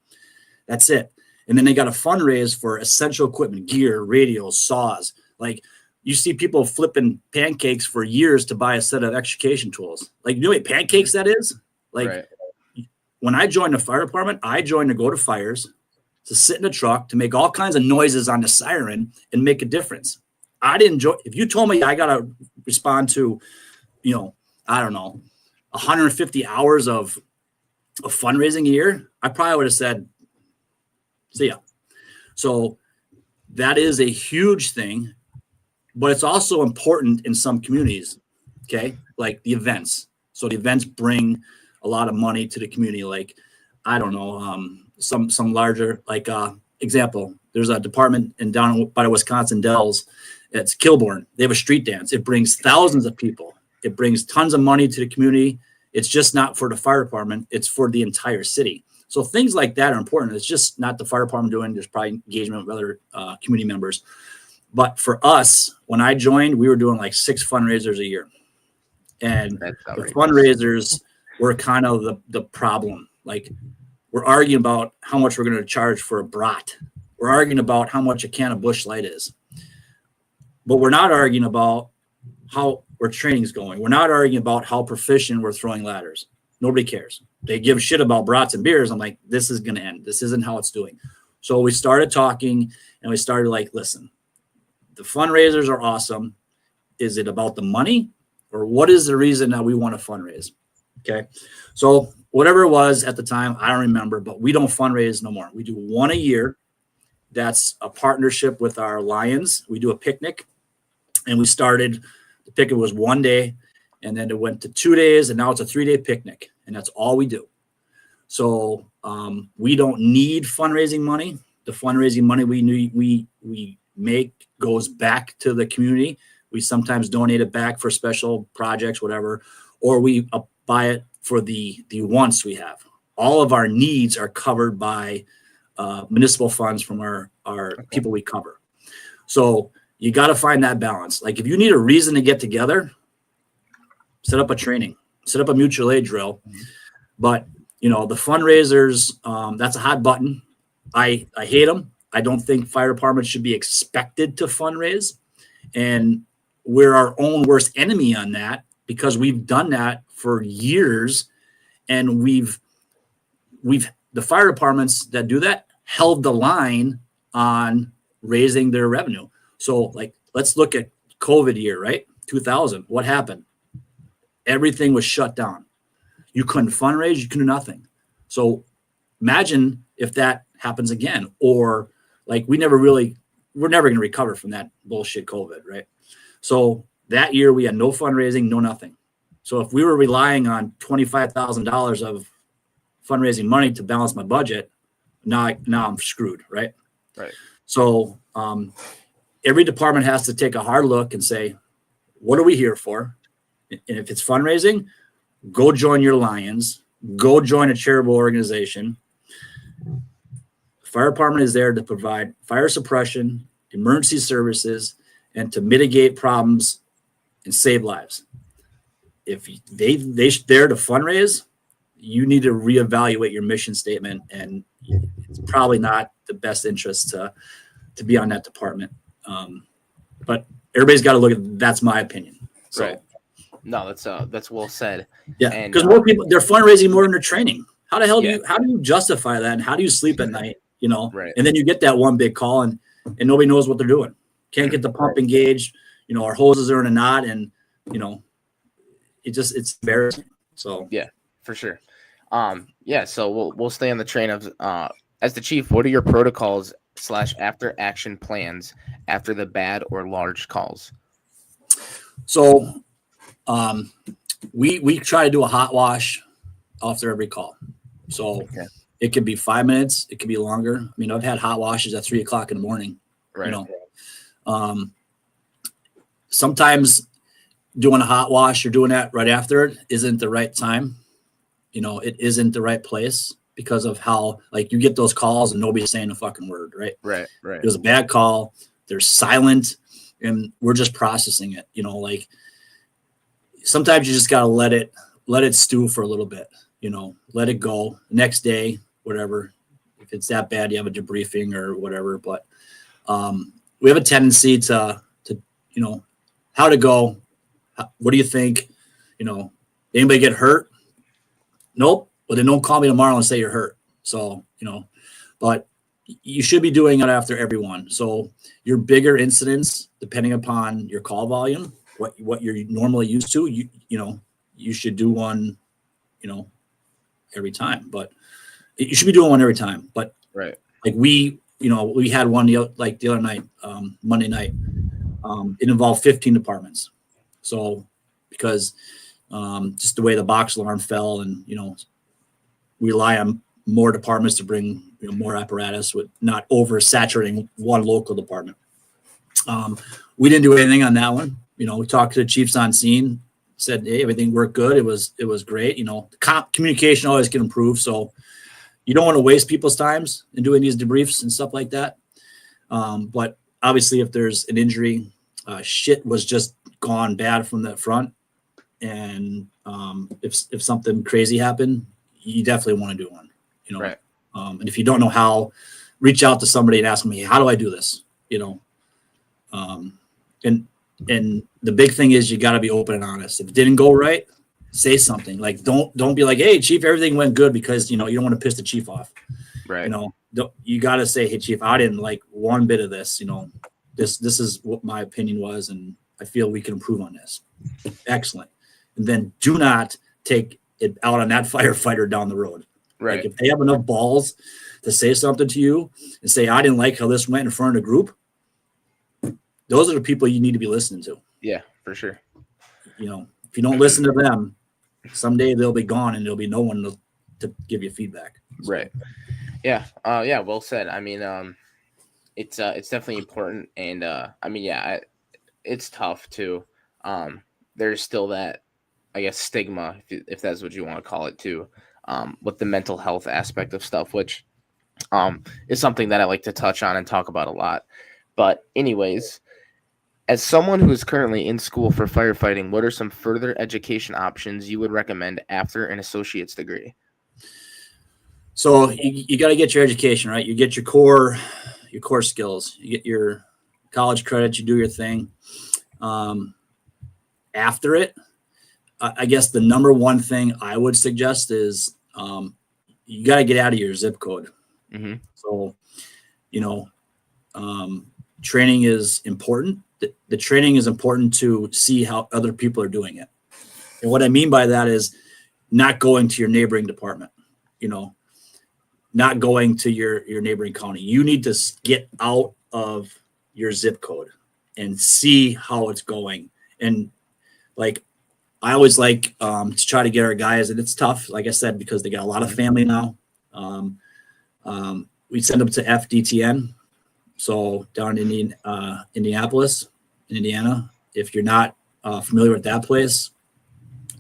That's it. And then they got to fundraise for essential equipment, gear, radios, saws. Like, you see people flipping pancakes for years to buy a set of extrication tools. Like, you know what pancakes that is? Like, when I joined the fire department, I joined to go to fires, to sit in a truck, to make all kinds of noises on the siren and make a difference. I didn't join. If you told me I got to respond to, I don't know, 150 hours of fundraising a year, I probably would have said, see ya. So that is a huge thing, but it's also important in some communities. Okay. Like the events. So the events bring a lot of money to the community. Like, I don't know, some larger, like example, there's a department down by the Wisconsin Dells. It's Kilbourne. They have a street dance. It brings thousands of people. It brings tons of money to the community. It's just not for the fire department. It's for the entire city. So things like that are important. It's just not the fire department doing. There's probably engagement with other community members. But for us, when I joined, we were doing like 6 fundraisers a year. And the fundraisers were kind of the problem. Like, we're arguing about how much we're going to charge for a brat. We're arguing about how much a can of Busch Light is. But we're not arguing about how our training's going. We're not arguing about how proficient we're throwing ladders. Nobody cares. They give shit about brats and beers. I'm like, this is going to end. This isn't how it's doing. So we started talking, and we started like, listen, the fundraisers are awesome. Is it about the money, or what is the reason that we want to fundraise? Okay. So whatever it was at the time, I don't remember, but we don't fundraise no more. We do one a year. That's a partnership with our Lions. We do a picnic, and we started, the picnic was 1 day, and then it went to 2 days, and now it's a 3-day picnic, and that's all we do. So we don't need fundraising money. The fundraising money we make goes back to the community. We sometimes donate it back for special projects, whatever, or we buy it for the wants we have. All of our needs are covered by municipal funds from our people we cover. So you got to find that balance. Like, if you need a reason to get together, set up a training, set up a mutual aid drill. But, you know, the fundraisers, that's a hot button. I hate them. I don't think fire departments should be expected to fundraise. And we're our own worst enemy on that, because we've done that for years. And we've the fire departments that do that held the line on raising their revenue. So, like, let's look at COVID year, right? 2000. What happened? Everything was shut down. You couldn't fundraise. You couldn't do nothing. So imagine if that happens again, or like, we're never going to recover from that bullshit COVID, right? So that year we had no fundraising, no nothing. So if we were relying on $25,000 of fundraising money to balance my budget, now I'm screwed, right? Right. So every department has to take a hard look and say, what are we here for? And if it's fundraising, go join your Lions, go join a charitable organization. The fire department is there to provide fire suppression, emergency services, and to mitigate problems and save lives. If they're there to fundraise, you need to reevaluate your mission statement, and it's probably not the best interest to be on that department. But everybody's got to look at, that's my opinion. So, right. No, that's well said. Yeah, because more people, they're fundraising more than they're training. How the hell do you justify that? And how do you sleep at night? You know, right. And then you get that one big call, and nobody knows what they're doing. Can't get the pump engaged. You know, our hoses are in a knot, and you know, it's embarrassing. So yeah, for sure. So we'll stay on the train of as the chief, what are your protocols / after action plans after the bad or large calls? So we try to do a hot wash after every call. So it could be 5 minutes, it could be longer. I mean, I've had hot washes at 3 o'clock in the morning. Right. You know, sometimes doing a hot wash or doing that right after it isn't the right time. You know, it isn't the right place because of how, like, you get those calls and nobody's saying a fucking word, right? Right. It was a bad call. They're silent, and we're just processing it. You know, like, sometimes you just got to let it stew for a little bit, you know, let it go. Next day, whatever, if it's that bad, you have a debriefing or whatever. But we have a tendency to, you know, how to go. What do you think? You know, anybody get hurt? Nope. Well, then don't call me tomorrow and say you're hurt. So, you know, but you should be doing it after everyone. So your bigger incidents, depending upon your call volume, what you're normally used to, you know, you should do one, you know, every time. But you should be doing one every time. But right, like we had one the other night, Monday night. It involved 15 departments. So because just the way the box alarm fell, and we rely on more departments to bring more apparatus with not oversaturating one local department. We didn't do anything on that one. We talked to the chiefs on scene, said, hey, everything worked good. It was great. Communication always can improve. So you don't want to waste people's times in doing these debriefs and stuff like that. But obviously if there's an injury, shit was just gone bad from the front. And if something crazy happened, you definitely want to do one, Right. And if you don't know how, reach out to somebody and ask me, how do I do this? And the big thing is you got to be open and honest. If it didn't go right, say something. Like, don't be like, hey, chief, everything went good, because, you don't want to piss the chief off. Right. You got to say, hey, chief, I didn't like one bit of this, this is what my opinion was, and I feel we can improve on this. Excellent. And then do not take it out on that firefighter down the road. Right. Like, if they have enough balls to say something to you and say, I didn't like how this went in front of the group, those are the people you need to be listening to. Yeah, for sure. If you don't listen to them, someday they'll be gone and there'll be no one to give you feedback. So. Right. Yeah. Yeah. Well said. I mean, it's definitely important, and it's tough too. There's still that, I guess, stigma, if that's what you want to call it, too, with the mental health aspect of stuff, which is something that I like to touch on and talk about a lot. But anyways, as someone who is currently in school for firefighting, what are some further education options you would recommend after an associate's degree? So you got to get your education, right? You get your core skills, you get your college credits, you do your thing. After it, I guess the number one thing I would suggest is you got to get out of your zip code. Mm-hmm. So, training is important. The training is important to see how other people are doing it. And what I mean by that is not going to your neighboring department, not going to your neighboring county. You need to get out of your zip code and see how it's going. And like, I always like to try to get our guys, and it's tough, like I said, because they got a lot of family now. We send them to FDTN. So down in Indianapolis, in Indiana. If you're not familiar with that place,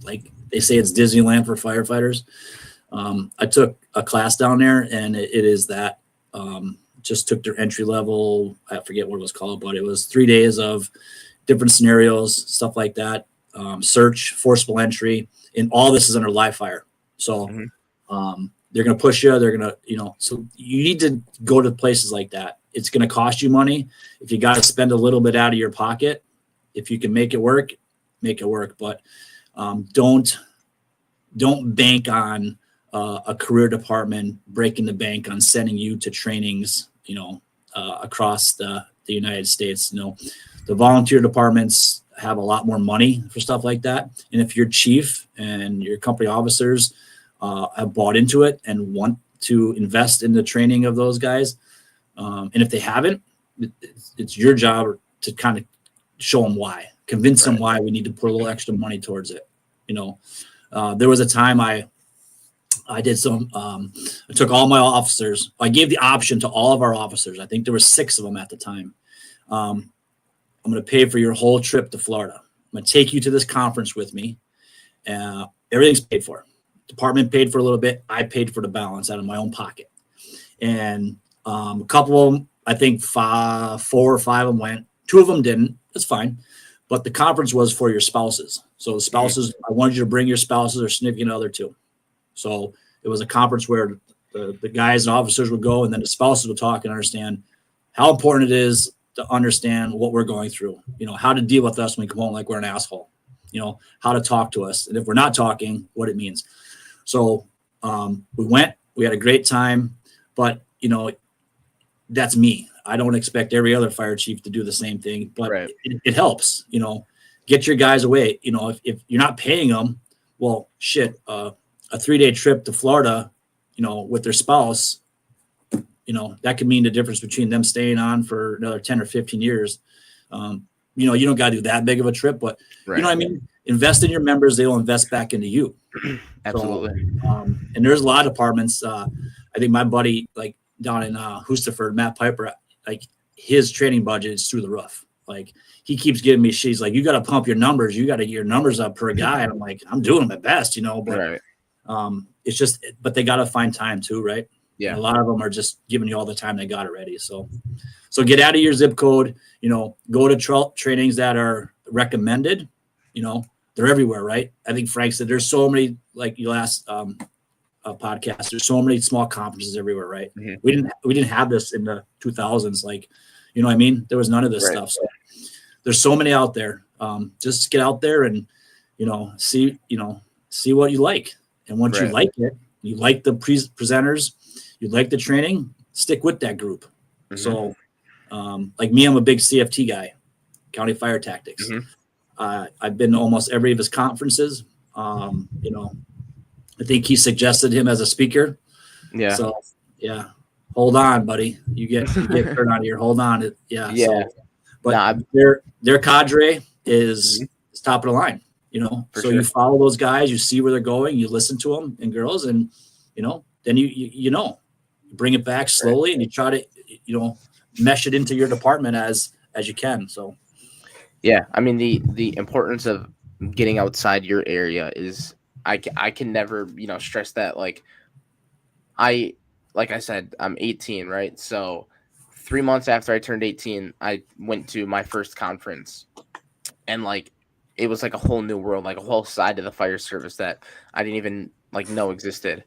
like they say it's Disneyland for firefighters. I took a class down there, and it is that. Just took their entry level. I forget what it was called, but it was 3 days of different scenarios, stuff like that. Search, forcible entry, and all this is under live fire. So they're going to push you. They're going to, so you need to go to places like that. It's going to cost you money. If you got to spend a little bit out of your pocket, if you can make it work, make it work. But don't bank on a career department breaking the bank on sending you to trainings, across the United States. The volunteer departments have a lot more money for stuff like that. And if your chief and your company officers have bought into it and want to invest in the training of those guys, and if they haven't, it's your job to kind of show them why, convince them why we need to put a little extra money towards it. There was a time I did some, I took all my officers. I gave the option to all of our officers. I think there were 6 of them at the time. I'm going to pay for your whole trip to Florida. I'm going to take you to this conference with me. Everything's paid for. Department paid for a little bit. I paid for the balance out of my own pocket. And a couple of them, I think 4 or 5 of them went. 2 of them didn't. That's fine. But the conference was for your spouses. So the spouses, I wanted you to bring your spouses or significant other too. So it was a conference where the guys and officers would go, and then the spouses would talk and understand how important it is to understand what we're going through, how to deal with us when we come home like we're an asshole, how to talk to us. And if we're not talking, what it means. So we went, we had a great time, but, that's me. I don't expect every other fire chief to do the same thing, but it helps, get your guys away. If you're not paying them, well, shit, a 3-day trip to Florida, with their spouse, that could mean the difference between them staying on for another 10 or 15 years. you don't got to do that big of a trip, but Right. you know what I mean? Invest in your members. They'll invest back into you. Absolutely. So, and there's a lot of departments. I think my buddy, like down in Hoostaford, Matt Piper, like his training budget is through the roof. Like he keeps giving me, she's like, you got to pump your numbers. You got to get your numbers up per guy. And I'm like, I'm doing my best, but Right. it's just, but they got to find time too, right? Yeah. And a lot of them are just giving you all the time they got already. So get out of your zip code, go to trainings that are recommended, they're everywhere, right? I think Frank said there's so many, like your last podcast, there's so many small conferences everywhere, right? Mm-hmm. We didn't have this in the 2000s, like, you know what I mean? There was none of this stuff. So there's so many out there. Just get out there and, see what you like. And once you like it, you like the presenters, you like the training, stick with that group. Mm-hmm. So like me, I'm a big CFT guy, County Fire Tactics. Mm-hmm. I've been to almost every of his conferences. I think he suggested him as a speaker. Yeah. So yeah, hold on, buddy. You get turned out of here. Hold on. Yeah. So, but their cadre is top of the line. So you follow those guys, you see where they're going, you listen to them and girls, and then you bring it back slowly, and you try to mesh it into your department as you can. So. Yeah, I mean the importance of getting outside your area is I can never stress that. Like I said, I'm 18, right? So 3 months after I turned 18, I went to my first conference, and like it was like a whole new world, like a whole side of the fire service that I didn't even know existed.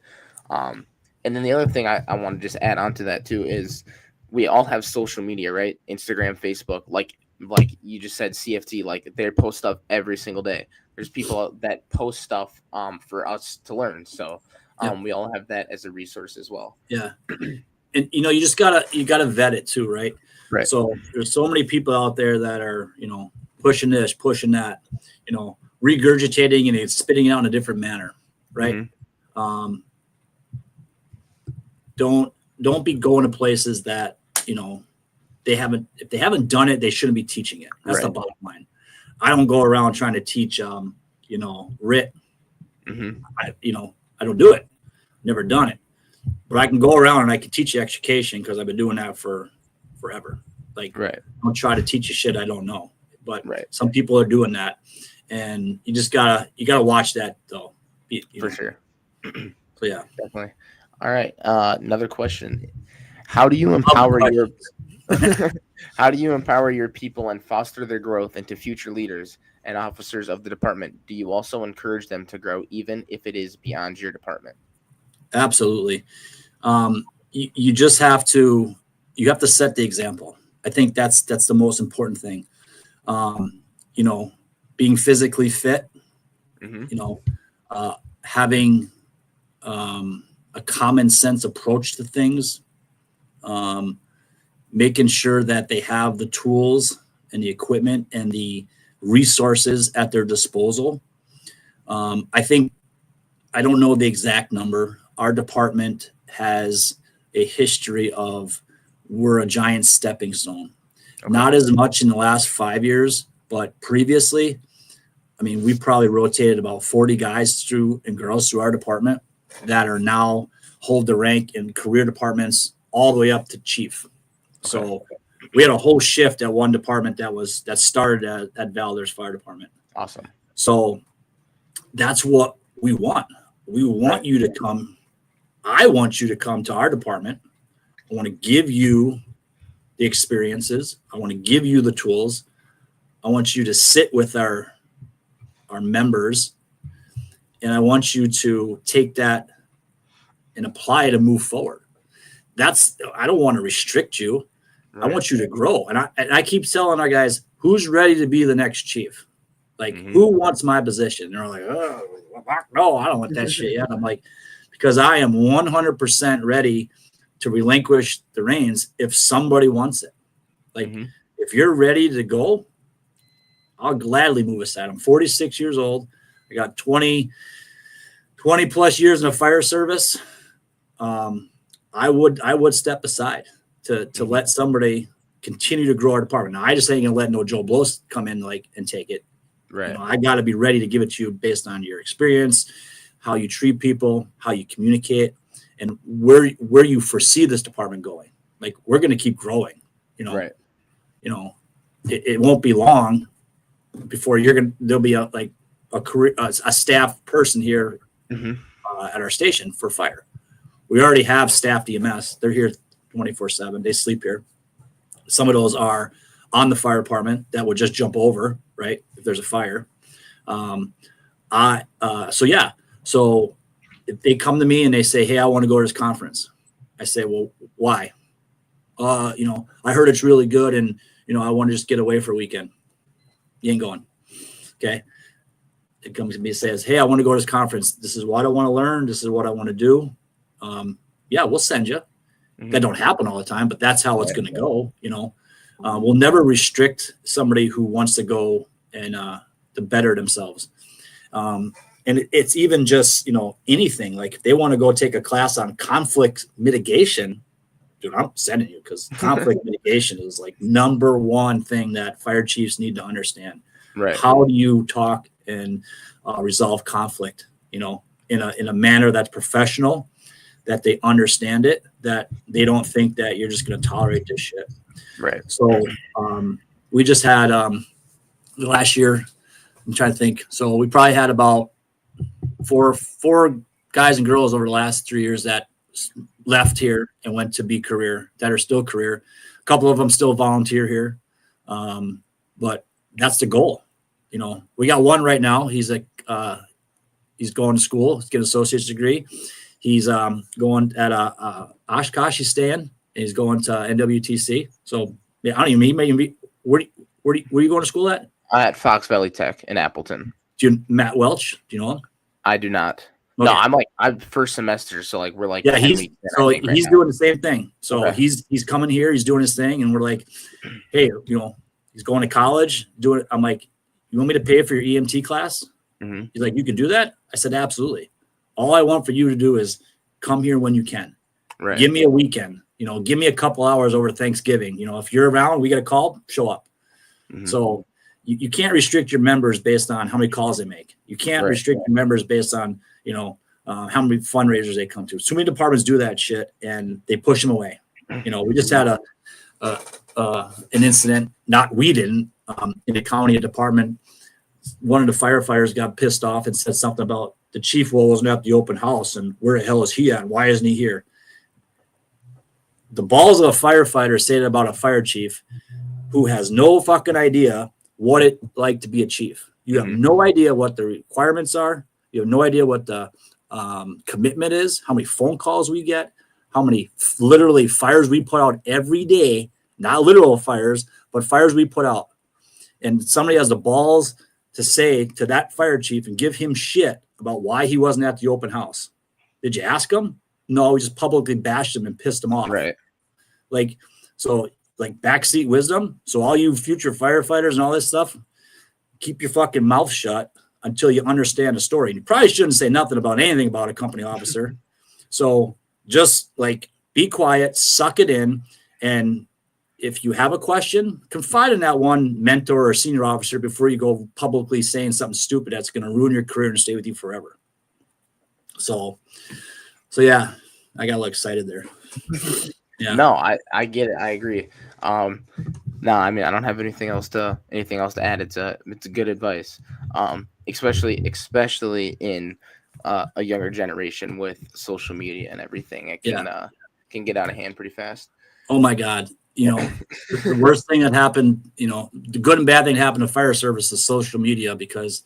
And then the other thing I want to just add on to that too is we all have social media, right? Instagram, Facebook, like you just said, CFT, like they post stuff every single day. There's people that post stuff for us to learn. So we all have that as a resource as well. Yeah. And you just gotta vet it too, right? Right. So there's so many people out there that are, pushing this, pushing that, regurgitating and it's spitting it out in a different manner. Right. Mm-hmm. Don't be going to places that, if they haven't done it, they shouldn't be teaching it. That's the bottom line. I don't go around trying to teach, RIT. Mm-hmm. I don't do it. Never done it. But I can go around and I can teach you education because I've been doing that for forever. Like, I don't try to teach you shit I don't know. But some people are doing that, and you just gotta watch that though. For sure. So yeah, definitely. All right. Another question: How do you empower your people and foster their growth into future leaders and officers of the department? Do you also encourage them to grow, even if it is beyond your department? Absolutely. You just have to set the example. I think that's the most important thing. Being physically fit, having a common sense approach to things, making sure that they have the tools and the equipment and the resources at their disposal. I think, I don't know the exact number. Our department has a history of we're a giant stepping stone. Okay. Not as much in the last 5 years, but previously, I mean, we probably rotated about 40 guys and girls through our department that are now hold the rank in career departments all the way up to chief. Okay. So we had a whole shift at one department that started at Valders Fire Department. Awesome. So that's what we want. We want you to come. I want you to come to our department. I want to give you the experiences. I want to give you the tools. I want you to sit with our members, and I want you to take that and apply it and move forward. I don't want to restrict you. Right. I want you to grow. And I keep telling our guys, who's ready to be the next chief? Like, who wants my position? And they're like, oh, no, I don't want that shit yet. I'm like, because I am 100% ready to relinquish the reins if somebody wants it. Like, if you're ready to go, I'll gladly move aside. I'm 46 years old. I got 20 plus years in the fire service. I would step aside to let somebody continue to grow our department. Now, I just ain't gonna let no Joe Blows come in and take it. Right. I got to be ready to give it to you based on your experience, how you treat people, how you communicate, and where you foresee this department going. Like, we're going to keep growing, Right. It won't be long before there'll be a staff person here at our station for fire. We already have staff EMS. They're here 24/7. They sleep here. Some of those are on the fire department that would just jump over, right, if there's a fire. So if they come to me and they say, hey, I want to go to this conference, I say, well, why? I heard it's really good, and I want to just get away for a weekend. You ain't going. Okay. It comes to me and says, hey, I want to go to this conference. This is what I want to learn. This is what I want to do. Yeah, we'll send you. That don't happen all the time, but that's how it's going to go. We'll never restrict somebody who wants to go and to better themselves. And it's even just, anything. Like, if they want to go take a class on conflict mitigation, dude, I'm sending you, because conflict mitigation is like number one thing that fire chiefs need to understand. Right. How do you talk and resolve conflict, in a manner that's professional, that they understand it, that they don't think that you're just going to tolerate this shit. Right. So we just had last year, I'm trying to think. So we probably had about four guys and girls over the last 3 years that left here and went to be career, that are still career. A couple of them still volunteer here. But that's the goal. We got one right now. He's he's going to school. He's getting an associate's degree. He's going at Oshkosh. He's staying. And he's going to NWTC. So yeah, I don't even maybe where are you going to school at? At Fox Valley Tech in Appleton. Matt Welch? Do you know him? I do not. Okay. No, I'm first semester, so we're yeah, he's doing the same thing. So okay. he's coming here, he's doing his thing, and we're like, hey, he's going to college, doing it. I'm like, you want me to pay for your EMT class? Mm-hmm. He's like, you can do that? I said, absolutely. All I want for you to do is come here when you can. Right. Give me a weekend. Give me a couple hours over Thanksgiving. If you're around, we get a call, show up. Mm-hmm. So you can't restrict your members based on how many calls they make. You can't restrict your members based on, how many fundraisers they come to. So many departments do that shit and they push them away. We just had an incident, we didn't, in the county department. One of the firefighters got pissed off and said something about the chief wasn't at the open house, and where the hell is he at? Why isn't he here? The balls of a firefighter say that about a fire chief who has no fucking idea what it's like to be a chief. You have no idea what the requirements are. You have no idea what the commitment is, how many phone calls we get, how many literally fires we put out every day, not literal fires, but fires we put out. And somebody has the balls to say to that fire chief and give him shit about why he wasn't at the open house. Did you ask him? No, we just publicly bashed him and pissed him off. Right. Backseat wisdom. So all you future firefighters and all this stuff, keep your fucking mouth shut until you understand the story. And you probably shouldn't say nothing about anything about a company officer. So just be quiet, suck it in. And if you have a question, confide in that one mentor or senior officer before you go publicly saying something stupid that's going to ruin your career and stay with you forever. So yeah, I got a little excited there. Yeah. No, I get it. I agree. No, I mean, I don't have anything else to add. It's a good advice. Especially in a younger generation with social media and everything. It can get out of hand pretty fast. Oh my God. The worst thing that happened, the good and bad thing that happened to fire service is social media, because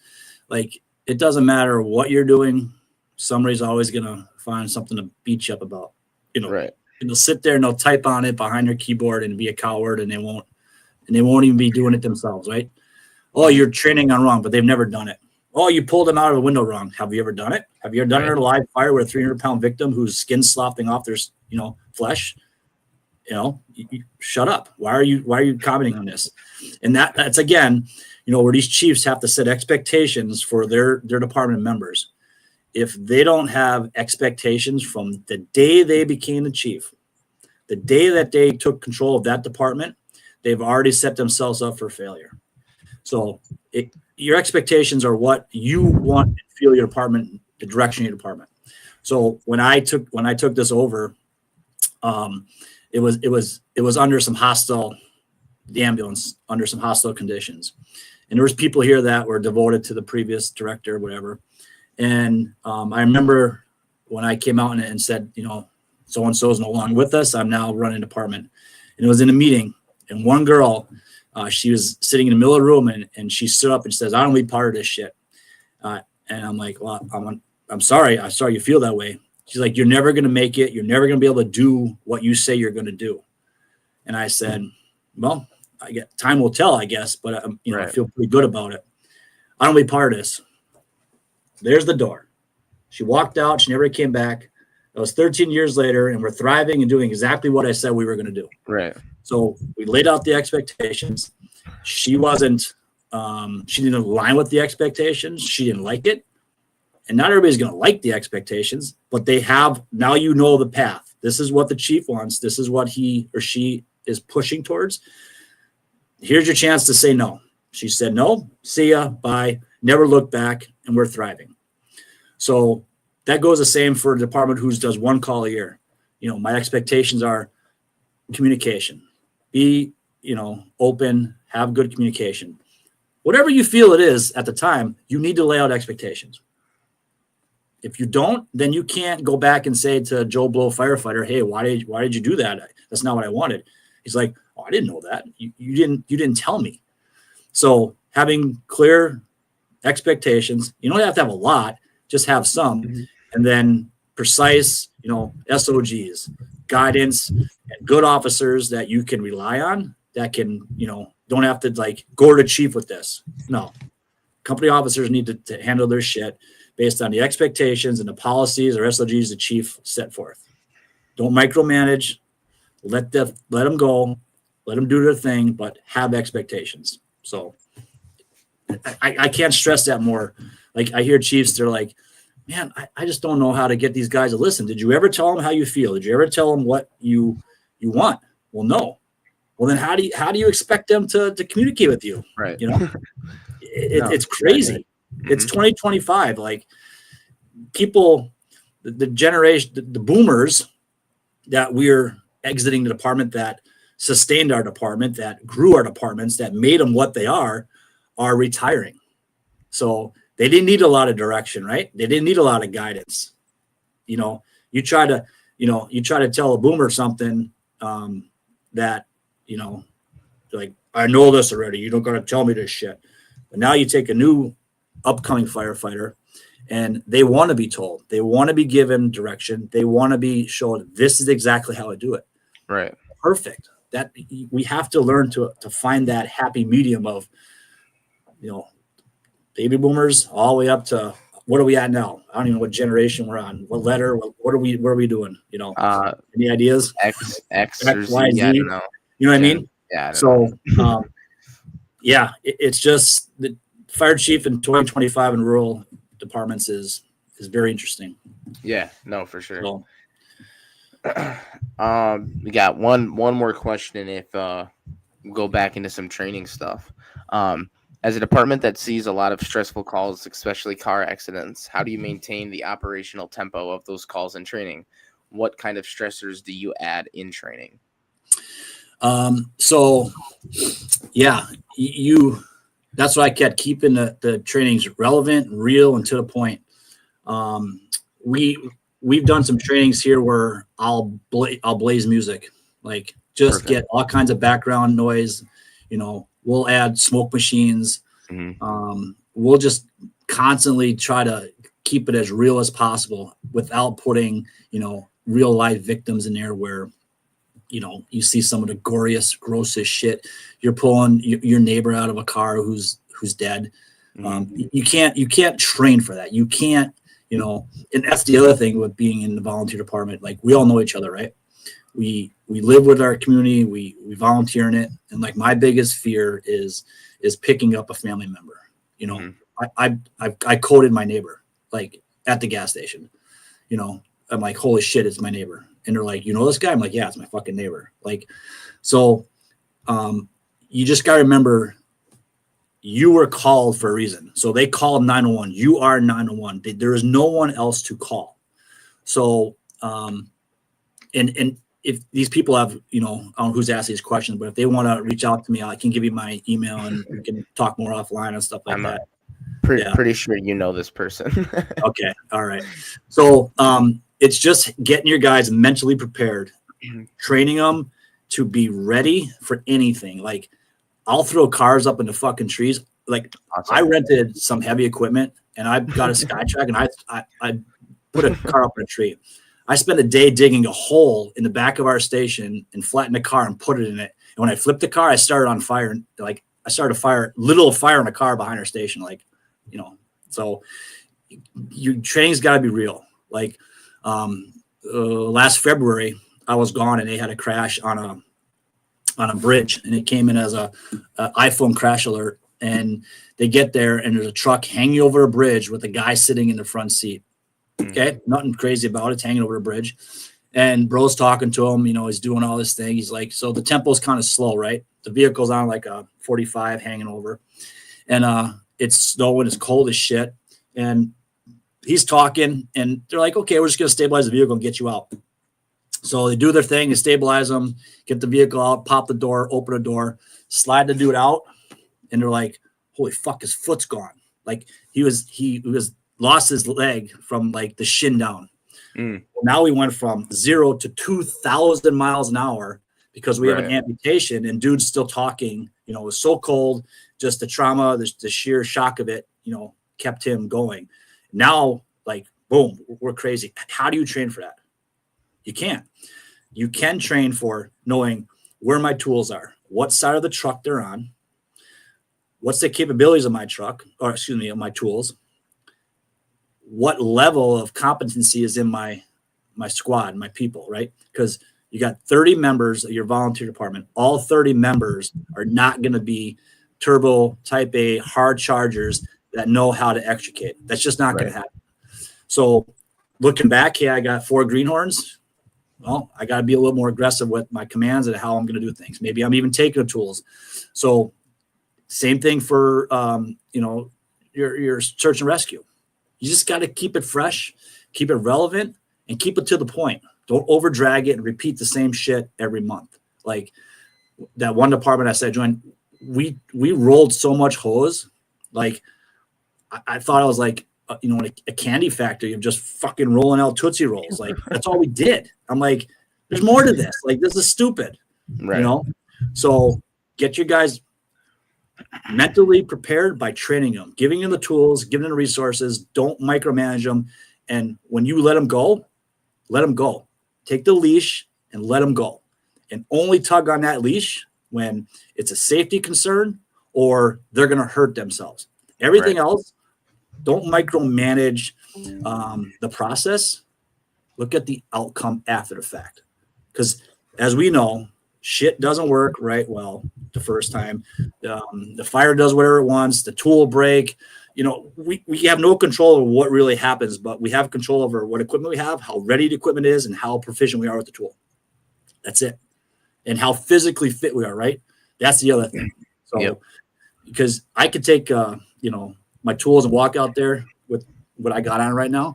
it doesn't matter what you're doing. Somebody's always going to find something to beat you up about, Right. And they'll sit there and they'll type on it behind their keyboard and be a coward, and they won't even be doing it themselves. Right. Oh, you're training on wrong, but they've never done it. Oh, you pulled them out of the window wrong. Have you ever done it? Have you ever done it in a live fire with a 300-pound victim whose skin's sloughing off their, flesh? Shut up. Why are you commenting on this? And that's again, where these chiefs have to set expectations for their department members. If they don't have expectations from the day they became the chief, the day that they took control of that department, they've already set themselves up for failure. So your expectations are what you want to feel your department, the direction of your department. So when I took this over, it was under some hostile, the ambulance under some hostile conditions. And there was people here that were devoted to the previous director, whatever. And I remember when I came out and said, so-and-so is no longer with us. I'm now running department. And it was in a meeting. And one girl, she was sitting in the middle of the room and she stood up and says, I don't want to be part of this shit. And I'm like, well, I'm sorry. I'm sorry you feel that way. She's like, you're never going to make it. You're never going to be able to do what you say you're going to do. And I said, well, time will tell, I guess, but I feel pretty good about it. I don't want to be part of this. There's the door. She walked out. She never came back. That was 13 years later, and we're thriving and doing exactly what I said we were going to do. Right. So we laid out the expectations. She wasn't, she didn't align with the expectations. She didn't like it. And not everybody's going to like the expectations, but they have, now you know the path. This is what the chief wants. This is what he or she is pushing towards. Here's your chance to say no. She said no. See ya. Bye. Never look back. And we're thriving. So that goes the same for a department who does one call a year. My expectations are communication. Be, open, have good communication. Whatever you feel it is at the time, you need to lay out expectations. If you don't, then you can't go back and say to Joe Blow firefighter, hey, why did you do that? That's not what I wanted. He's like, oh, I didn't know that. You didn't tell me. So having clear expectations, you don't have to have a lot, just have some. Mm-hmm. And then precise, SOGs, guidance, and good officers that you can rely on that can, don't have to go to the chief with this. No, company officers need to handle their shit based on the expectations and the policies or SOGs the chief set forth. Don't micromanage. Let them go. Let them do their thing, but have expectations. So I can't stress that more. I hear chiefs, they're like, man, I just don't know how to get these guys to listen. Did you ever tell them how you feel? Did you ever tell them what you want? Well, no. Well, then how do you expect them to communicate with you? Right. It's crazy. Mm-hmm. It's 2025. People, the generation, the boomers that we're exiting the department, that sustained our department, that grew our departments, that made them what they are retiring. So they didn't need a lot of direction, right? They didn't need a lot of guidance. You try to tell a boomer something that, I know this already. You don't got to tell me this shit. But now you take a new upcoming firefighter and they want to be told. They want to be given direction. They want to be shown this is exactly how I do it. Right. Perfect. That we have to learn to find that happy medium of, baby boomers all the way up to what are we at now? I don't even know what generation we're on. What letter? What are we doing? Any ideas? X, Y, Z. I don't know. You know what I mean? Yeah. It's just the fire chief in 2025 in rural departments is very interesting. Yeah, no, for sure. So, we got one more question. If we'll go back into some training stuff. As a department that sees a lot of stressful calls, especially car accidents, how do you maintain the operational tempo of those calls in training? What kind of stressors do you add in training? That's why I kept keeping the trainings relevant, real, and to the point. We've done some trainings here where I'll blaze music, Perfect. Get all kinds of background noise. We'll add smoke machines. Mm-hmm. We'll just constantly try to keep it as real as possible without putting, real life victims in there where, you see some of the goriest, grossest shit. You're pulling your neighbor out of a car who's dead. Mm-hmm. You can't train for that. You can't, and that's the other thing with being in the volunteer department. We all know each other, right? We live with our community. We volunteer in it. And my biggest fear is picking up a family member. Mm-hmm. I coded my neighbor, at the gas station, I'm like, holy shit, it's my neighbor. And they're like, this guy? I'm like, yeah, it's my fucking neighbor. you just got to remember you were called for a reason. So they called 911. You are 911. There is no one else to call. So, and if these people have, I don't know who's asked these questions, but if they want to reach out to me, I can give you my email and we can talk more offline and stuff like that. Pretty sure you know this person. Okay. All right. So it's just getting your guys mentally prepared, training them to be ready for anything. Like I'll throw cars up into fucking trees. Like awesome. I rented some heavy equipment and I got a Skytrack and I put a car up in a tree. I spent a day digging a hole in the back of our station and flattened a car and put it in it. And when I flipped the car, I started on fire. Like I started a fire in a car behind our station. Like, so your training's got to be real. Like last February, I was gone and they had a crash on a bridge, and it came in as a iPhone crash alert. And they get there, and there's a truck hanging over a bridge with a guy sitting in the front seat. Okay, nothing crazy about it. It's hanging over a bridge, and bro's talking to him. He's doing all this thing. He's like, so the tempo's kind of slow, right? The vehicle's on like a 45 hanging over, and it's snowing. It's cold as shit, and he's talking, and they're like, okay, we're just gonna stabilize the vehicle and get you out. So they do their thing, they stabilize them, get the vehicle out, pop the door, open the door, slide the dude out, and they're like, holy fuck, his foot's gone. Like he was lost his leg from like the shin down. Now we went from 0 to 2,000 miles an hour because we have an amputation, and dude's still talking. It was so cold, just the trauma, the sheer shock of it, kept him going. Now, like, boom, we're crazy. How do you train for that? You can't. You can train for knowing where my tools are, what side of the truck they're on, what's the capabilities of my truck, or excuse me, of my tools, what level of competency is in my squad, my people, right? Because you got 30 members of your volunteer department. All 30 members are not going to be turbo type A hard chargers that know how to extricate. That's just not going to happen. So looking back, I got 4 greenhorns. Well, I got to be a little more aggressive with my commands and how I'm going to do things. Maybe I'm even taking the tools. So same thing for, your search and rescue. You just got to keep it fresh, keep it relevant, and keep it to the point. Don't over drag it and repeat the same shit every month. Like that one department I said I joined, we rolled so much hose. Like I thought I was like, a candy factory of just fucking rolling out Tootsie Rolls. Like that's all we did. I'm like, there's more to this. Like this is stupid, So get your guys mentally prepared by training them, giving them the tools, giving them the resources. Don't micromanage them. And when you let them go, let them go. Take the leash and let them go. And only tug on that leash when it's a safety concern or they're going to hurt themselves. Everything else, don't micromanage the process. Look at the outcome after the fact. Because as we know, shit doesn't work right well the first time. The fire does whatever it wants. The tool will break. We have no control over what really happens, but we have control over what equipment we have, how ready the equipment is, and how proficient we are with the tool. That's it. And how physically fit we are, right? That's the other thing. So, because I could take, my tools and walk out there with what I got on right now.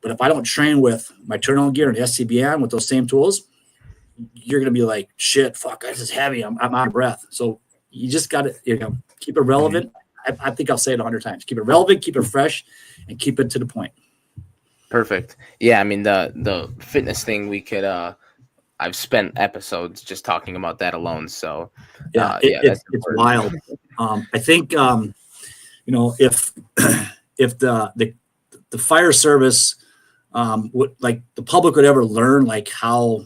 But if I don't train with my turn-on gear and SCBM with those same tools, you're going to be like, shit, fuck, this is heavy. I'm out of breath. So you just got to, keep it relevant. I think I'll say it 100 times. Keep it relevant, keep it fresh, and keep it to the point. Perfect. Yeah, I mean, the fitness thing, we could I've spent episodes just talking about that alone. So it's wild. I think if the fire service would, like, the public would ever learn like how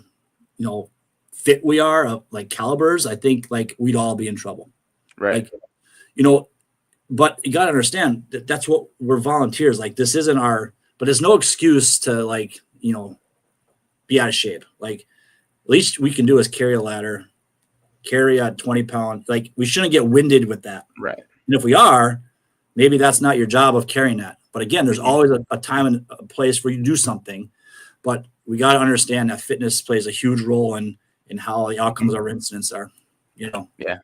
fit we are of like calibers, I think like we'd all be in trouble. Right. Like, but you got to understand that that's what we're volunteers. Like this isn't but it's no excuse to like, be out of shape. Like at least we can do is carry a ladder, carry a 20-pound. Like we shouldn't get winded with that. Right. And if we are, maybe that's not your job of carrying that. But again, there's always a time and a place where you do something, but we got to understand that fitness plays a huge role in how the outcomes of our incidents are, Yeah.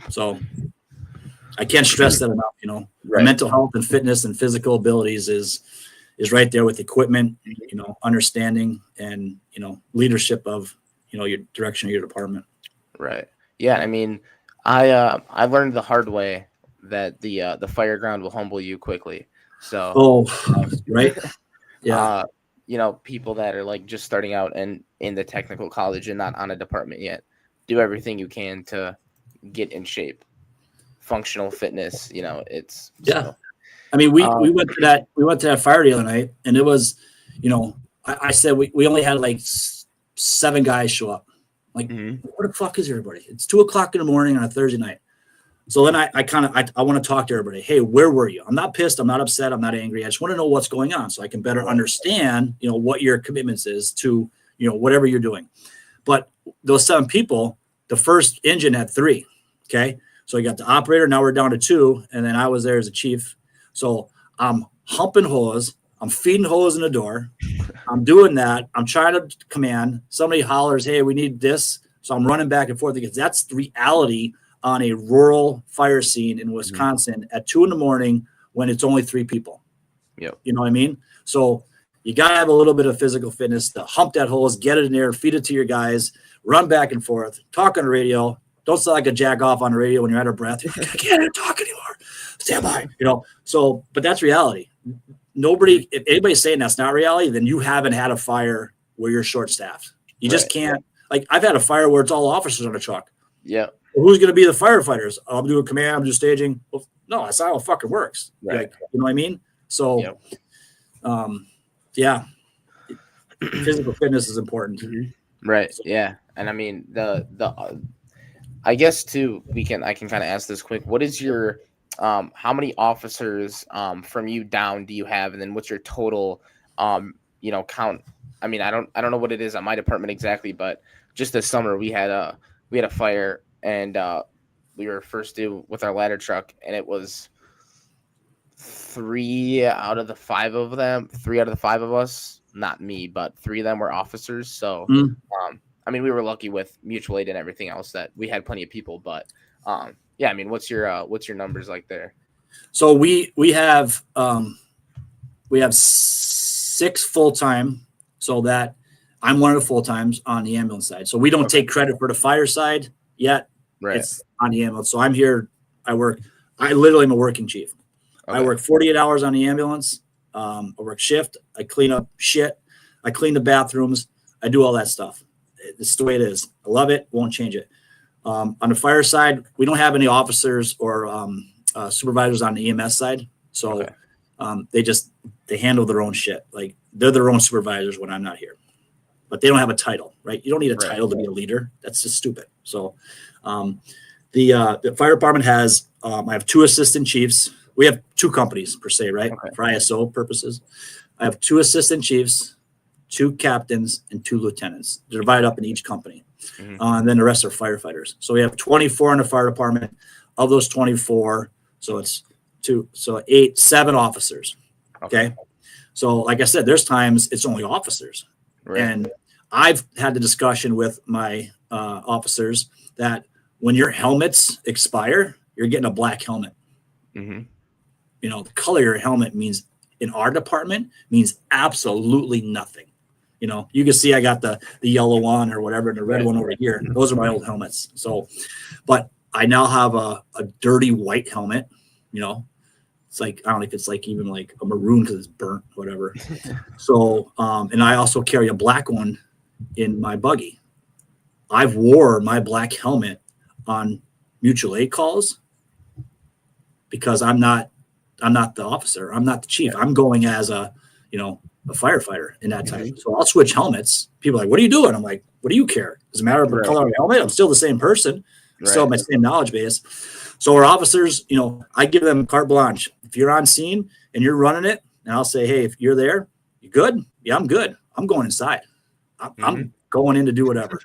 So I can't stress that enough. Right. Mental health and fitness and physical abilities is right there with equipment, understanding and, leadership of, your direction of your department. Right. Yeah. I mean, I learned the hard way that the fire ground will humble you quickly. So, right. Yeah. People that are like just starting out and in the technical college and not on a department yet, do everything you can to get in shape. Functional fitness, it's So. I mean, we went to that fire the other night, and it was, I said we only had like 7 guys show up. Like, Where the fuck is everybody? It's 2:00 in the morning on a Thursday night. So then I want to talk to everybody. Hey, where were you? I'm not pissed. I'm not upset. I'm not angry. I just want to know what's going on so I can better understand, what your commitments is to, whatever you're doing. But those 7 people, the first engine had 3. Okay. So you got the operator. Now we're down to 2. And then I was there as a chief. So I'm humping hose. I'm feeding hose in the door. I'm doing that. I'm trying to command. Somebody hollers, hey, we need this. So I'm running back and forth because that's the reality on a rural fire scene in Wisconsin at 2 a.m. when it's only 3 people. Yep. You know what I mean? So you got to have a little bit of physical fitness to hump that hose, get it in there, feed it to your guys, run back and forth, talk on the radio. Don't sound like a jack off on the radio when you're out of breath. You're like, I can't even talk anymore. Stand by, So, but that's reality. Nobody, if anybody's saying that's not reality, then you haven't had a fire where you're short staffed. You just can't. Like, I've had a fire where it's all officers on a truck. Yeah. Well, who's going to be the firefighters? I'm doing command. I'm just staging. Well, no, that's not how it fucking works. Right. Like, you know what I mean? So, physical fitness is important. Right. So, yeah. And I mean, I guess too, I can kind of ask this quick. What is your, how many officers, from you down do you have? And then what's your total, count? I mean, I don't know what it is at my department exactly, but just this summer we had a fire and, we were first due with our ladder truck, and it was 3 out of the 5 of us, not me, but 3 of them were officers. So, I mean, we were lucky with mutual aid and everything else that we had plenty of people, but, I mean, what's your numbers like there? So we have 6 full-time, so that I'm one of the full-times on the ambulance side. So we don't take credit for the fire side yet. Right. It's on the ambulance. So I'm here. I literally am a working chief. Okay. I work 48 hours on the ambulance. I work shift. I clean up shit. I clean the bathrooms. I do all that stuff. It's the way it is. I love it. Won't change it. On the fire side, we don't have any officers or supervisors on the EMS side. So they handle their own shit. Like, they're their own supervisors when I'm not here. But they don't have a title, right? You don't need a title to be a leader. That's just stupid. So the fire department has, I have 2 assistant chiefs. We have 2 companies per se, right? Okay. For ISO purposes. I have 2 assistant chiefs, 2 captains, and 2 lieutenants. They're divided up in each company. And then the rest are firefighters. So we have 24 in the fire department. Of those 24, so it's 7 officers. Okay. So like I said, there's times it's only officers. Right. And I've had the discussion with my officers that when your helmets expire, you're getting a black helmet. The color of your helmet means, in our department, means absolutely nothing. You can see I got the yellow one or whatever, and the red one over here. Those are my old helmets. So, but I now have a dirty white helmet. It's like, I don't know if it's like even like a maroon because it's burnt, whatever. So, and I also carry a black one in my buggy. I've wore my black helmet on mutual aid calls because I'm not the officer. I'm not the chief. I'm going as a firefighter in that time. So I'll switch helmets. People are like, what are you doing? I'm like, what do you care? Doesn't matter the color of the helmet. I'm still the same person. Still have my same knowledge base. So our officers, I give them carte blanche. If you're on scene and you're running it, and I'll say, hey, if you're there, you good? Yeah, I'm good. I'm going inside. I'm going in to do whatever.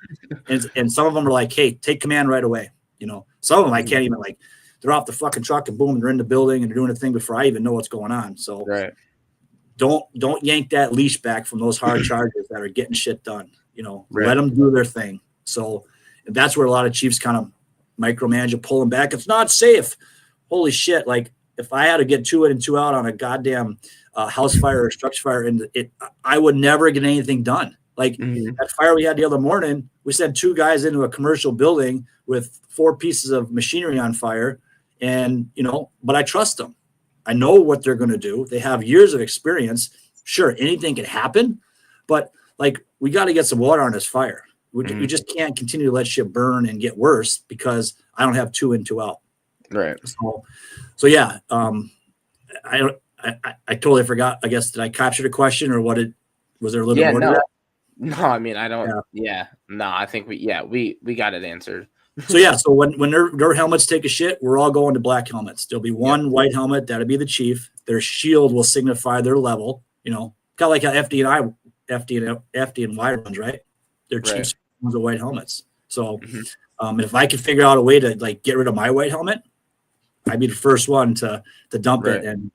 And some of them are like, hey, take command right away. Some of them I can't even, like, they're off the fucking truck and boom, they're in the building and they're doing a thing before I even know what's going on. So don't yank that leash back from those hard chargers that are getting shit done. Let them do their thing. So that's where a lot of chiefs kind of micromanage, pull them back. It's not safe. Holy shit. Like if I had to get 2 in and 2 out on a goddamn house fire or structure fire, and I would never get anything done. Like that fire we had the other morning, we sent 2 guys into a commercial building with 4 pieces of machinery on fire. And, but I trust them. I know what they're going to do. They have years of experience. Sure, anything can happen, but like we got to get some water on this fire. We just can't continue to let shit burn and get worse because I don't have 2 in, 2 out. Right. So yeah. I totally forgot. I guess, did I capture the question or was there a little more to that? No, I mean, I don't. Yeah. No, I think we got it answered. So yeah. So when their helmets take a shit, we're all going to black helmets. There'll be one white helmet. That'll be the chief. Their shield will signify their level, kind of like how FD and Y runs, right? Their chiefs ones with white helmets. So if I could figure out a way to like get rid of my white helmet, I'd be the first one to dump it. And,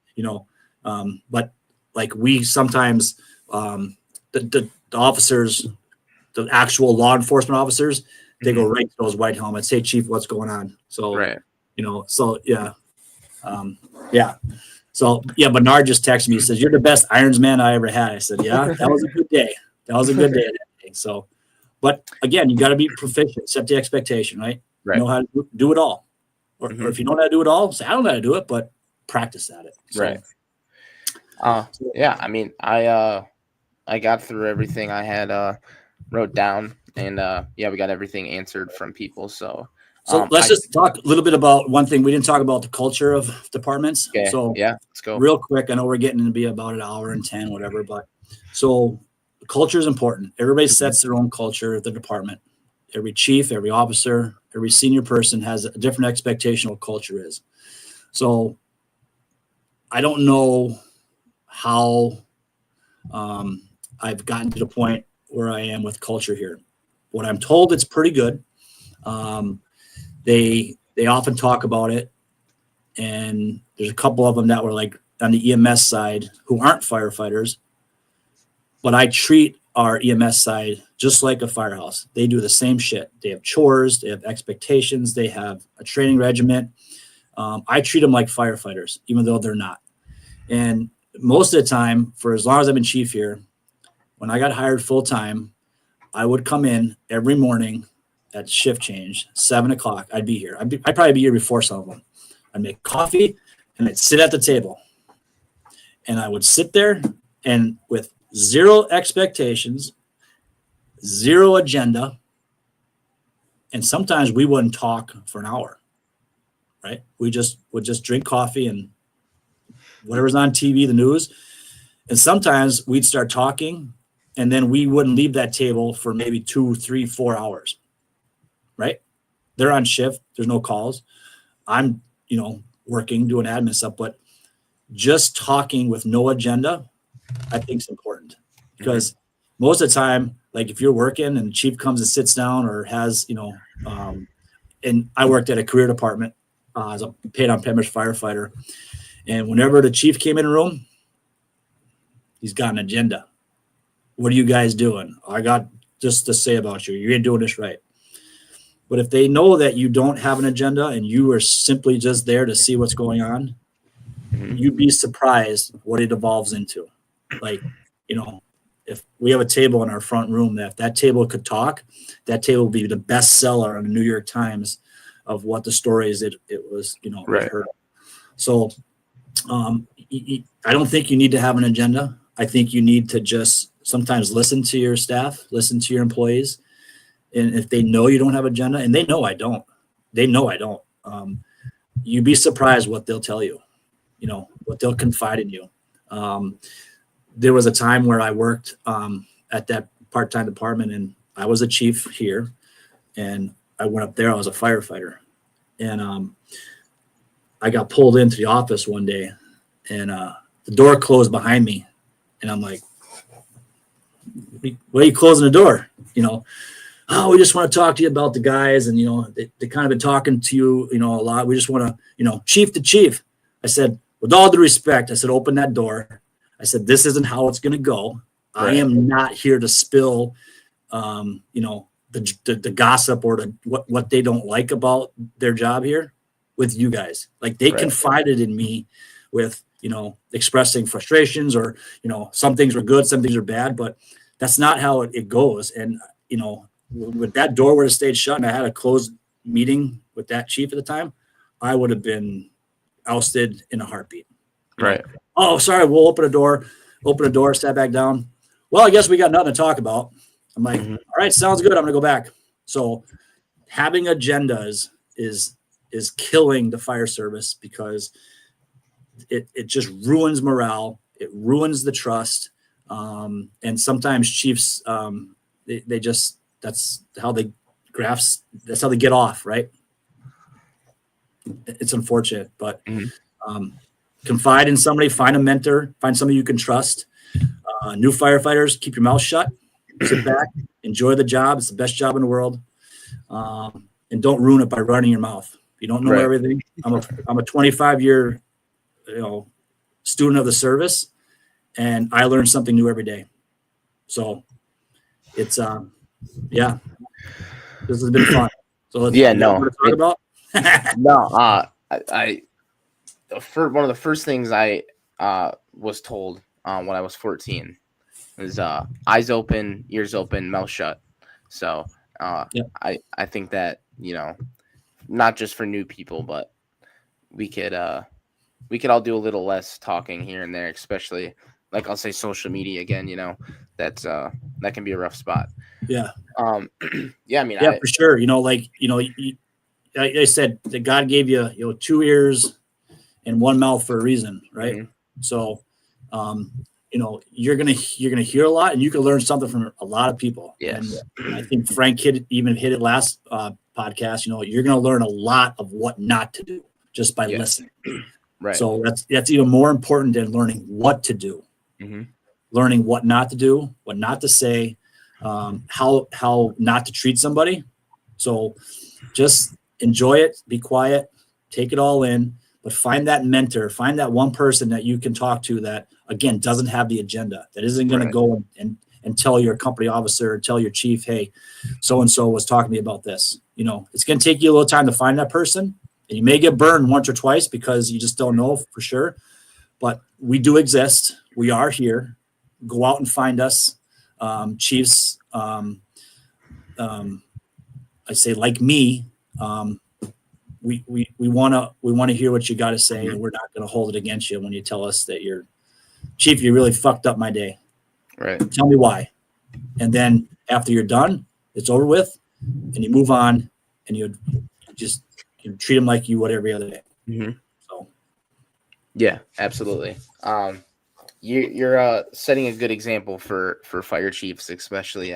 but like we sometimes, the officers, the actual law enforcement officers, they go right to those white helmets. Hey, chief, what's going on? So, so yeah. So yeah, Bernard just texted me. He says, "You're the best irons man I ever had." I said, "Yeah, that was a good day. That was a good day that day." So, but again, you got to be proficient, set the expectation, right? Know how to do it all. Or if you don't know how to do it all, say, "I don't know how to do it," but practice at it. So, right. Yeah, I mean, I got through everything I had wrote down, and we got everything answered from people. So let's just talk a little bit about one thing. We didn't talk about the culture of departments. Okay. So let's go real quick. I know we're getting to be about an hour and 10, whatever, but so culture is important. Everybody sets their own culture of the department. Every chief, every officer, every senior person has a different expectation of what culture is. So I don't know how I've gotten to the point where I am with culture here. What I'm told, it's pretty good. They often talk about it, and there's a couple of them that were like on the EMS side who aren't firefighters, but I treat our EMS side just like a firehouse. They do the same shit. They have chores, they have expectations, they have a training regiment. I treat them like firefighters, even though they're not. And most of the time, for as long as I've been chief here, when I got hired full time, I would come in every morning at shift change, 7 o'clock. I'd be here. I'd probably be here before some of them. I'd make coffee and I'd sit at the table. And I would sit there and with zero expectations, zero agenda. And sometimes we wouldn't talk for an hour, right? We would just drink coffee and whatever's on TV, the news. And sometimes we'd start talking and then we wouldn't leave that table for maybe 2, 3, 4 hours, right? They're on shift. There's no calls. I'm, working, doing admin stuff, but just talking with no agenda, I think is important because most of the time, like if you're working and the chief comes and sits down or has, and I worked at a career department as a paid on payment firefighter. And whenever the chief came in the room, he's got an agenda. What are you guys doing? I got just to say about you. You ain't doing this right. But if they know that you don't have an agenda and you are simply just there to see what's going on, you'd be surprised what it evolves into. Like, if we have a table in our front room that if that table could talk, that table would be the best seller on the New York Times of what the stories it was, right. heard. So I don't think you need to have an agenda. I think you need to just sometimes listen to your staff, listen to your employees. And if they know you don't have an agenda, and they know I don't, you'd be surprised what they'll tell you, what they'll confide in you. There was a time where I worked at that part-time department, and I was a chief here, and I went up there. I was a firefighter, and I got pulled into the office one day, and the door closed behind me, and I'm like, "Why are you closing the door?" Oh, we just want to talk to you about the guys, and they kind of been talking to you, a lot. We just want to, chief to chief. I said, with all due respect, I said, open that door. I said, this isn't how it's going to go. Right. I am not here to spill, the gossip or what they don't like about their job here with you guys. Like they confided in me with, expressing frustrations or, some things were good, some things are bad, but that's not how it goes. And, with that door would have stayed shut and I had a closed meeting with that chief at the time, I would have been ousted in a heartbeat. Right. Oh, sorry. We'll open a door, sat back down. Well, I guess we got nothing to talk about. I'm like, all right, sounds good. I'm going to go back. So having agendas is killing the fire service because it just ruins morale. It ruins the trust. And sometimes chiefs, they just, that's how they get off. Right. It's unfortunate, but confide in somebody, find a mentor, find somebody you can trust. New firefighters, keep your mouth shut, sit back, enjoy the job. It's the best job in the world. And don't ruin it by running your mouth. You don't know everything. I'm a 25-year, student of the service, and I learn something new every day. So it's, this has been fun. So let's talk about. One of the first things I was told when I was 14 was eyes open, ears open, mouth shut. So I think that not just for new people, but we could all do a little less talking here and there, especially like I'll say social media again. That can be a rough spot. Yeah. For sure. I said that God gave you 2 ears and 1 mouth for a reason, right? Mm-hmm. So, you're gonna hear a lot, and you can learn something from a lot of people. Yes. And I think Frank hit it last podcast. You're gonna learn a lot of what not to do just by listening. Right. So that's even more important than learning what to do. Mm-hmm. Learning what not to do, what not to say, how not to treat somebody. So just enjoy it, be quiet, take it all in, but find that mentor, find that one person that you can talk to that, again, doesn't have the agenda, that isn't going to go and tell your company officer or tell your chief, hey, so-and-so was talking to me about this. It's going to take you a little time to find that person, and you may get burned once or twice because you just don't know for sure, but we do exist. We are here. Go out and find us. Chiefs, I say like me, we want to hear what you got to say, and we're not going to hold it against you when you tell us that Chief, you really fucked up my day. Right. Tell me why. And then after you're done, it's over with, and you move on, and you just treat them like you would every other day. Mm-hmm. So. Yeah, absolutely. You're setting a good example for fire chiefs, especially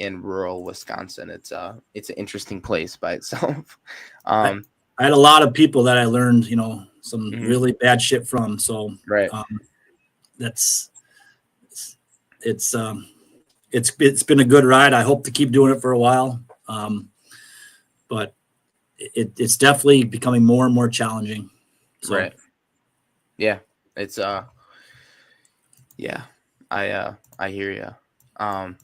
in rural Wisconsin. It's an interesting place by itself. I had a lot of people that I learned, some really bad shit from. So it's been a good ride. I hope to keep doing it for a while. But it's definitely becoming more and more challenging. So. Right. Yeah. It's I hear you. I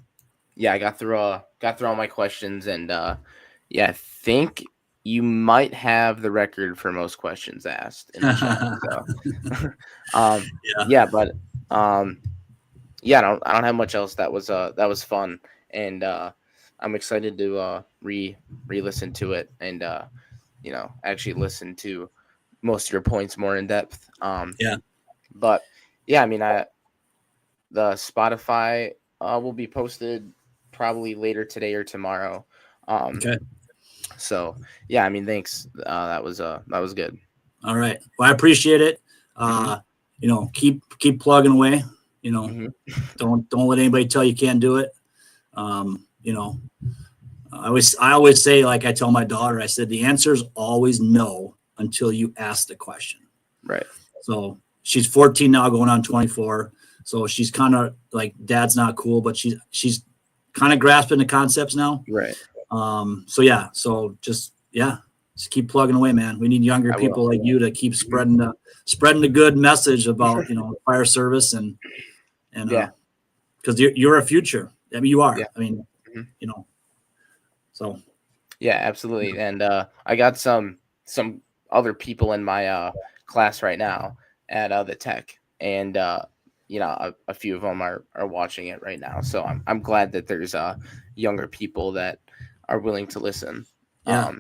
got through all my questions, and I think you might have the record for most questions asked in the chat. So. I don't have much else. That was fun, and I'm excited to re-listen to it and actually listen to most of your points more in depth. But the Spotify will be posted probably later today or tomorrow. Okay. So thanks. That was good. All right. Well, I appreciate it. Keep plugging away. Don't let anybody tell you can't do it. I always say, like I tell my daughter, I said, the answer is always no until you ask the question. Right. So she's 14 now, going on 24. So she's kind of like, dad's not cool, but she's kind of grasping the concepts now. Right. So just keep plugging away, man. We need younger people like you to keep spreading the good message about, fire service and because you're a future. I mean, you are. Yeah. I mean, you know, so. Yeah, absolutely. And I got some other people in my class right now at the tech, and a few of them are watching it right now. So I'm glad that there's younger people that are willing to listen. Yeah.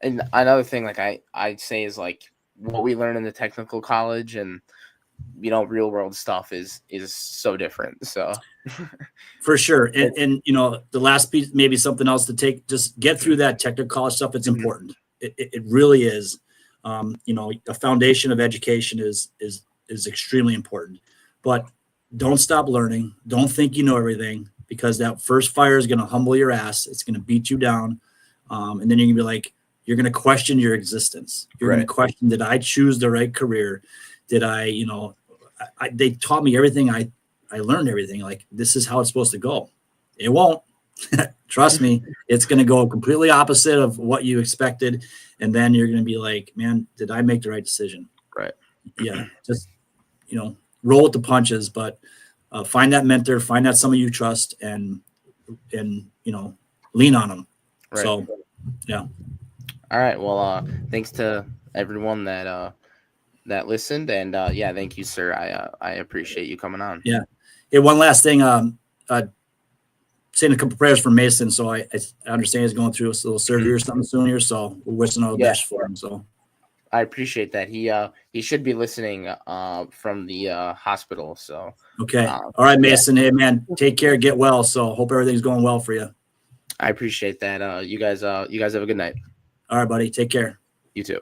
And another thing, like I'd say, is like what we learn in the technical college and real world stuff is so different. So For sure. And the last piece, maybe something else to take, just get through that technical college stuff. It's important. It really is. The foundation of education is extremely important, but don't stop learning. Don't think you know everything, because that first fire is going to humble your ass. It's going to beat you down. And then you're going to be like, you're going to question your existence. You're going to question, did I choose the right career? Did they taught me everything. I learned everything. Like, this is how it's supposed to go. It won't. Trust me. It's going to go completely opposite of what you expected. And then you're going to be like, man, did I make the right decision? Right. Yeah. Just, roll with the punches, but find that mentor, find that someone you trust, and lean on them. Right. So, yeah. All right. Well, thanks to everyone that listened, and thank you, sir. I appreciate you coming on. Yeah. Hey, one last thing. Saying a couple prayers for Mason. So I understand he's going through a little surgery or something soon here. So we're wishing all the best for him. So I appreciate that. He should be listening from the hospital. So okay. All right, Mason. Hey, man, take care. Get well. So hope everything's going well for you. I appreciate that. You guys have a good night. All right, buddy. Take care. You too.